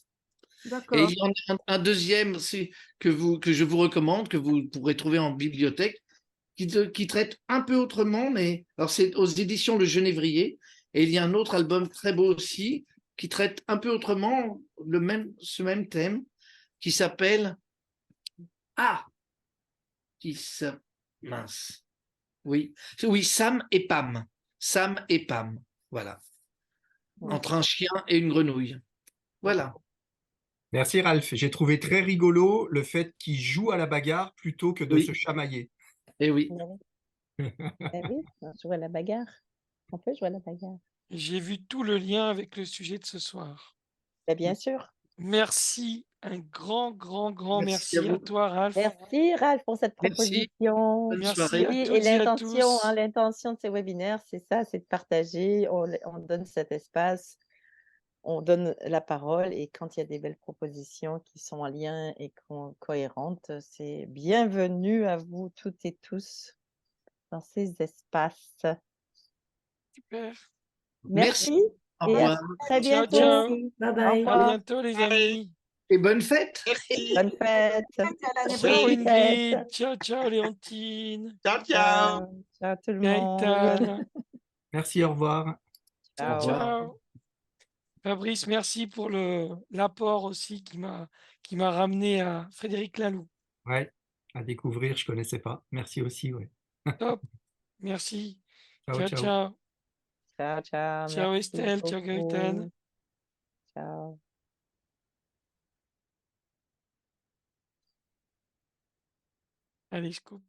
Et D'accord. il y en a un deuxième aussi que je vous recommande, que vous pourrez trouver en bibliothèque, qui traite un peu autrement, mais alors c'est aux éditions Le Genévrier. Et il y a un autre album très beau aussi, qui traite un peu autrement ce même thème, qui s'appelle mince. Oui, Sam et Pam. Sam et Pam. Voilà. Entre un chien et une grenouille. Voilà. Merci Ralph. J'ai trouvé très rigolo le fait qu'il joue à la bagarre plutôt que de Oui. se chamailler. Et oui. Eh oui, on joue à la bagarre. On peut jouer à la bagarre. J'ai vu tout le lien avec le sujet de ce soir. Ben, bien sûr. Merci, un grand Merci à merci à vous. toi, Ralph. Merci Ralph pour cette Merci. proposition. Bonne Merci soirée. à Oui, toutes et et à l'intention, tous. l'intention de ces webinaires, c'est ça, c'est de partager, on donne cet espace, on donne la parole, et quand il y a des belles propositions qui sont en lien et cohérentes, c'est bienvenue à vous toutes et tous dans ces espaces. Super. Merci, Au et à revoir. très Ciao, bientôt. ciao. Merci. Bye Au bye. À revoir. bientôt, les amis. Et bonne fête. Merci. Bonne fête. À l'année Ciao, prochaine. Ingrid. Ciao, Léontine. Ciao, ciao. Ciao, ciao tout le monde. Gaëtan. Merci, au revoir. Ciao, Ciao. ciao. Fabrice, merci pour l'apport aussi qui m'a ramené à Frédéric Laloux. Ouais, à découvrir, je connaissais pas. Merci aussi, ouais. Top. Merci. Ciao, ciao. Ciao. Ciao, ciao. Ciao, Merci Estelle. Ciao, Gaëtan. beaucoup. Ciao. Allez, je coupe.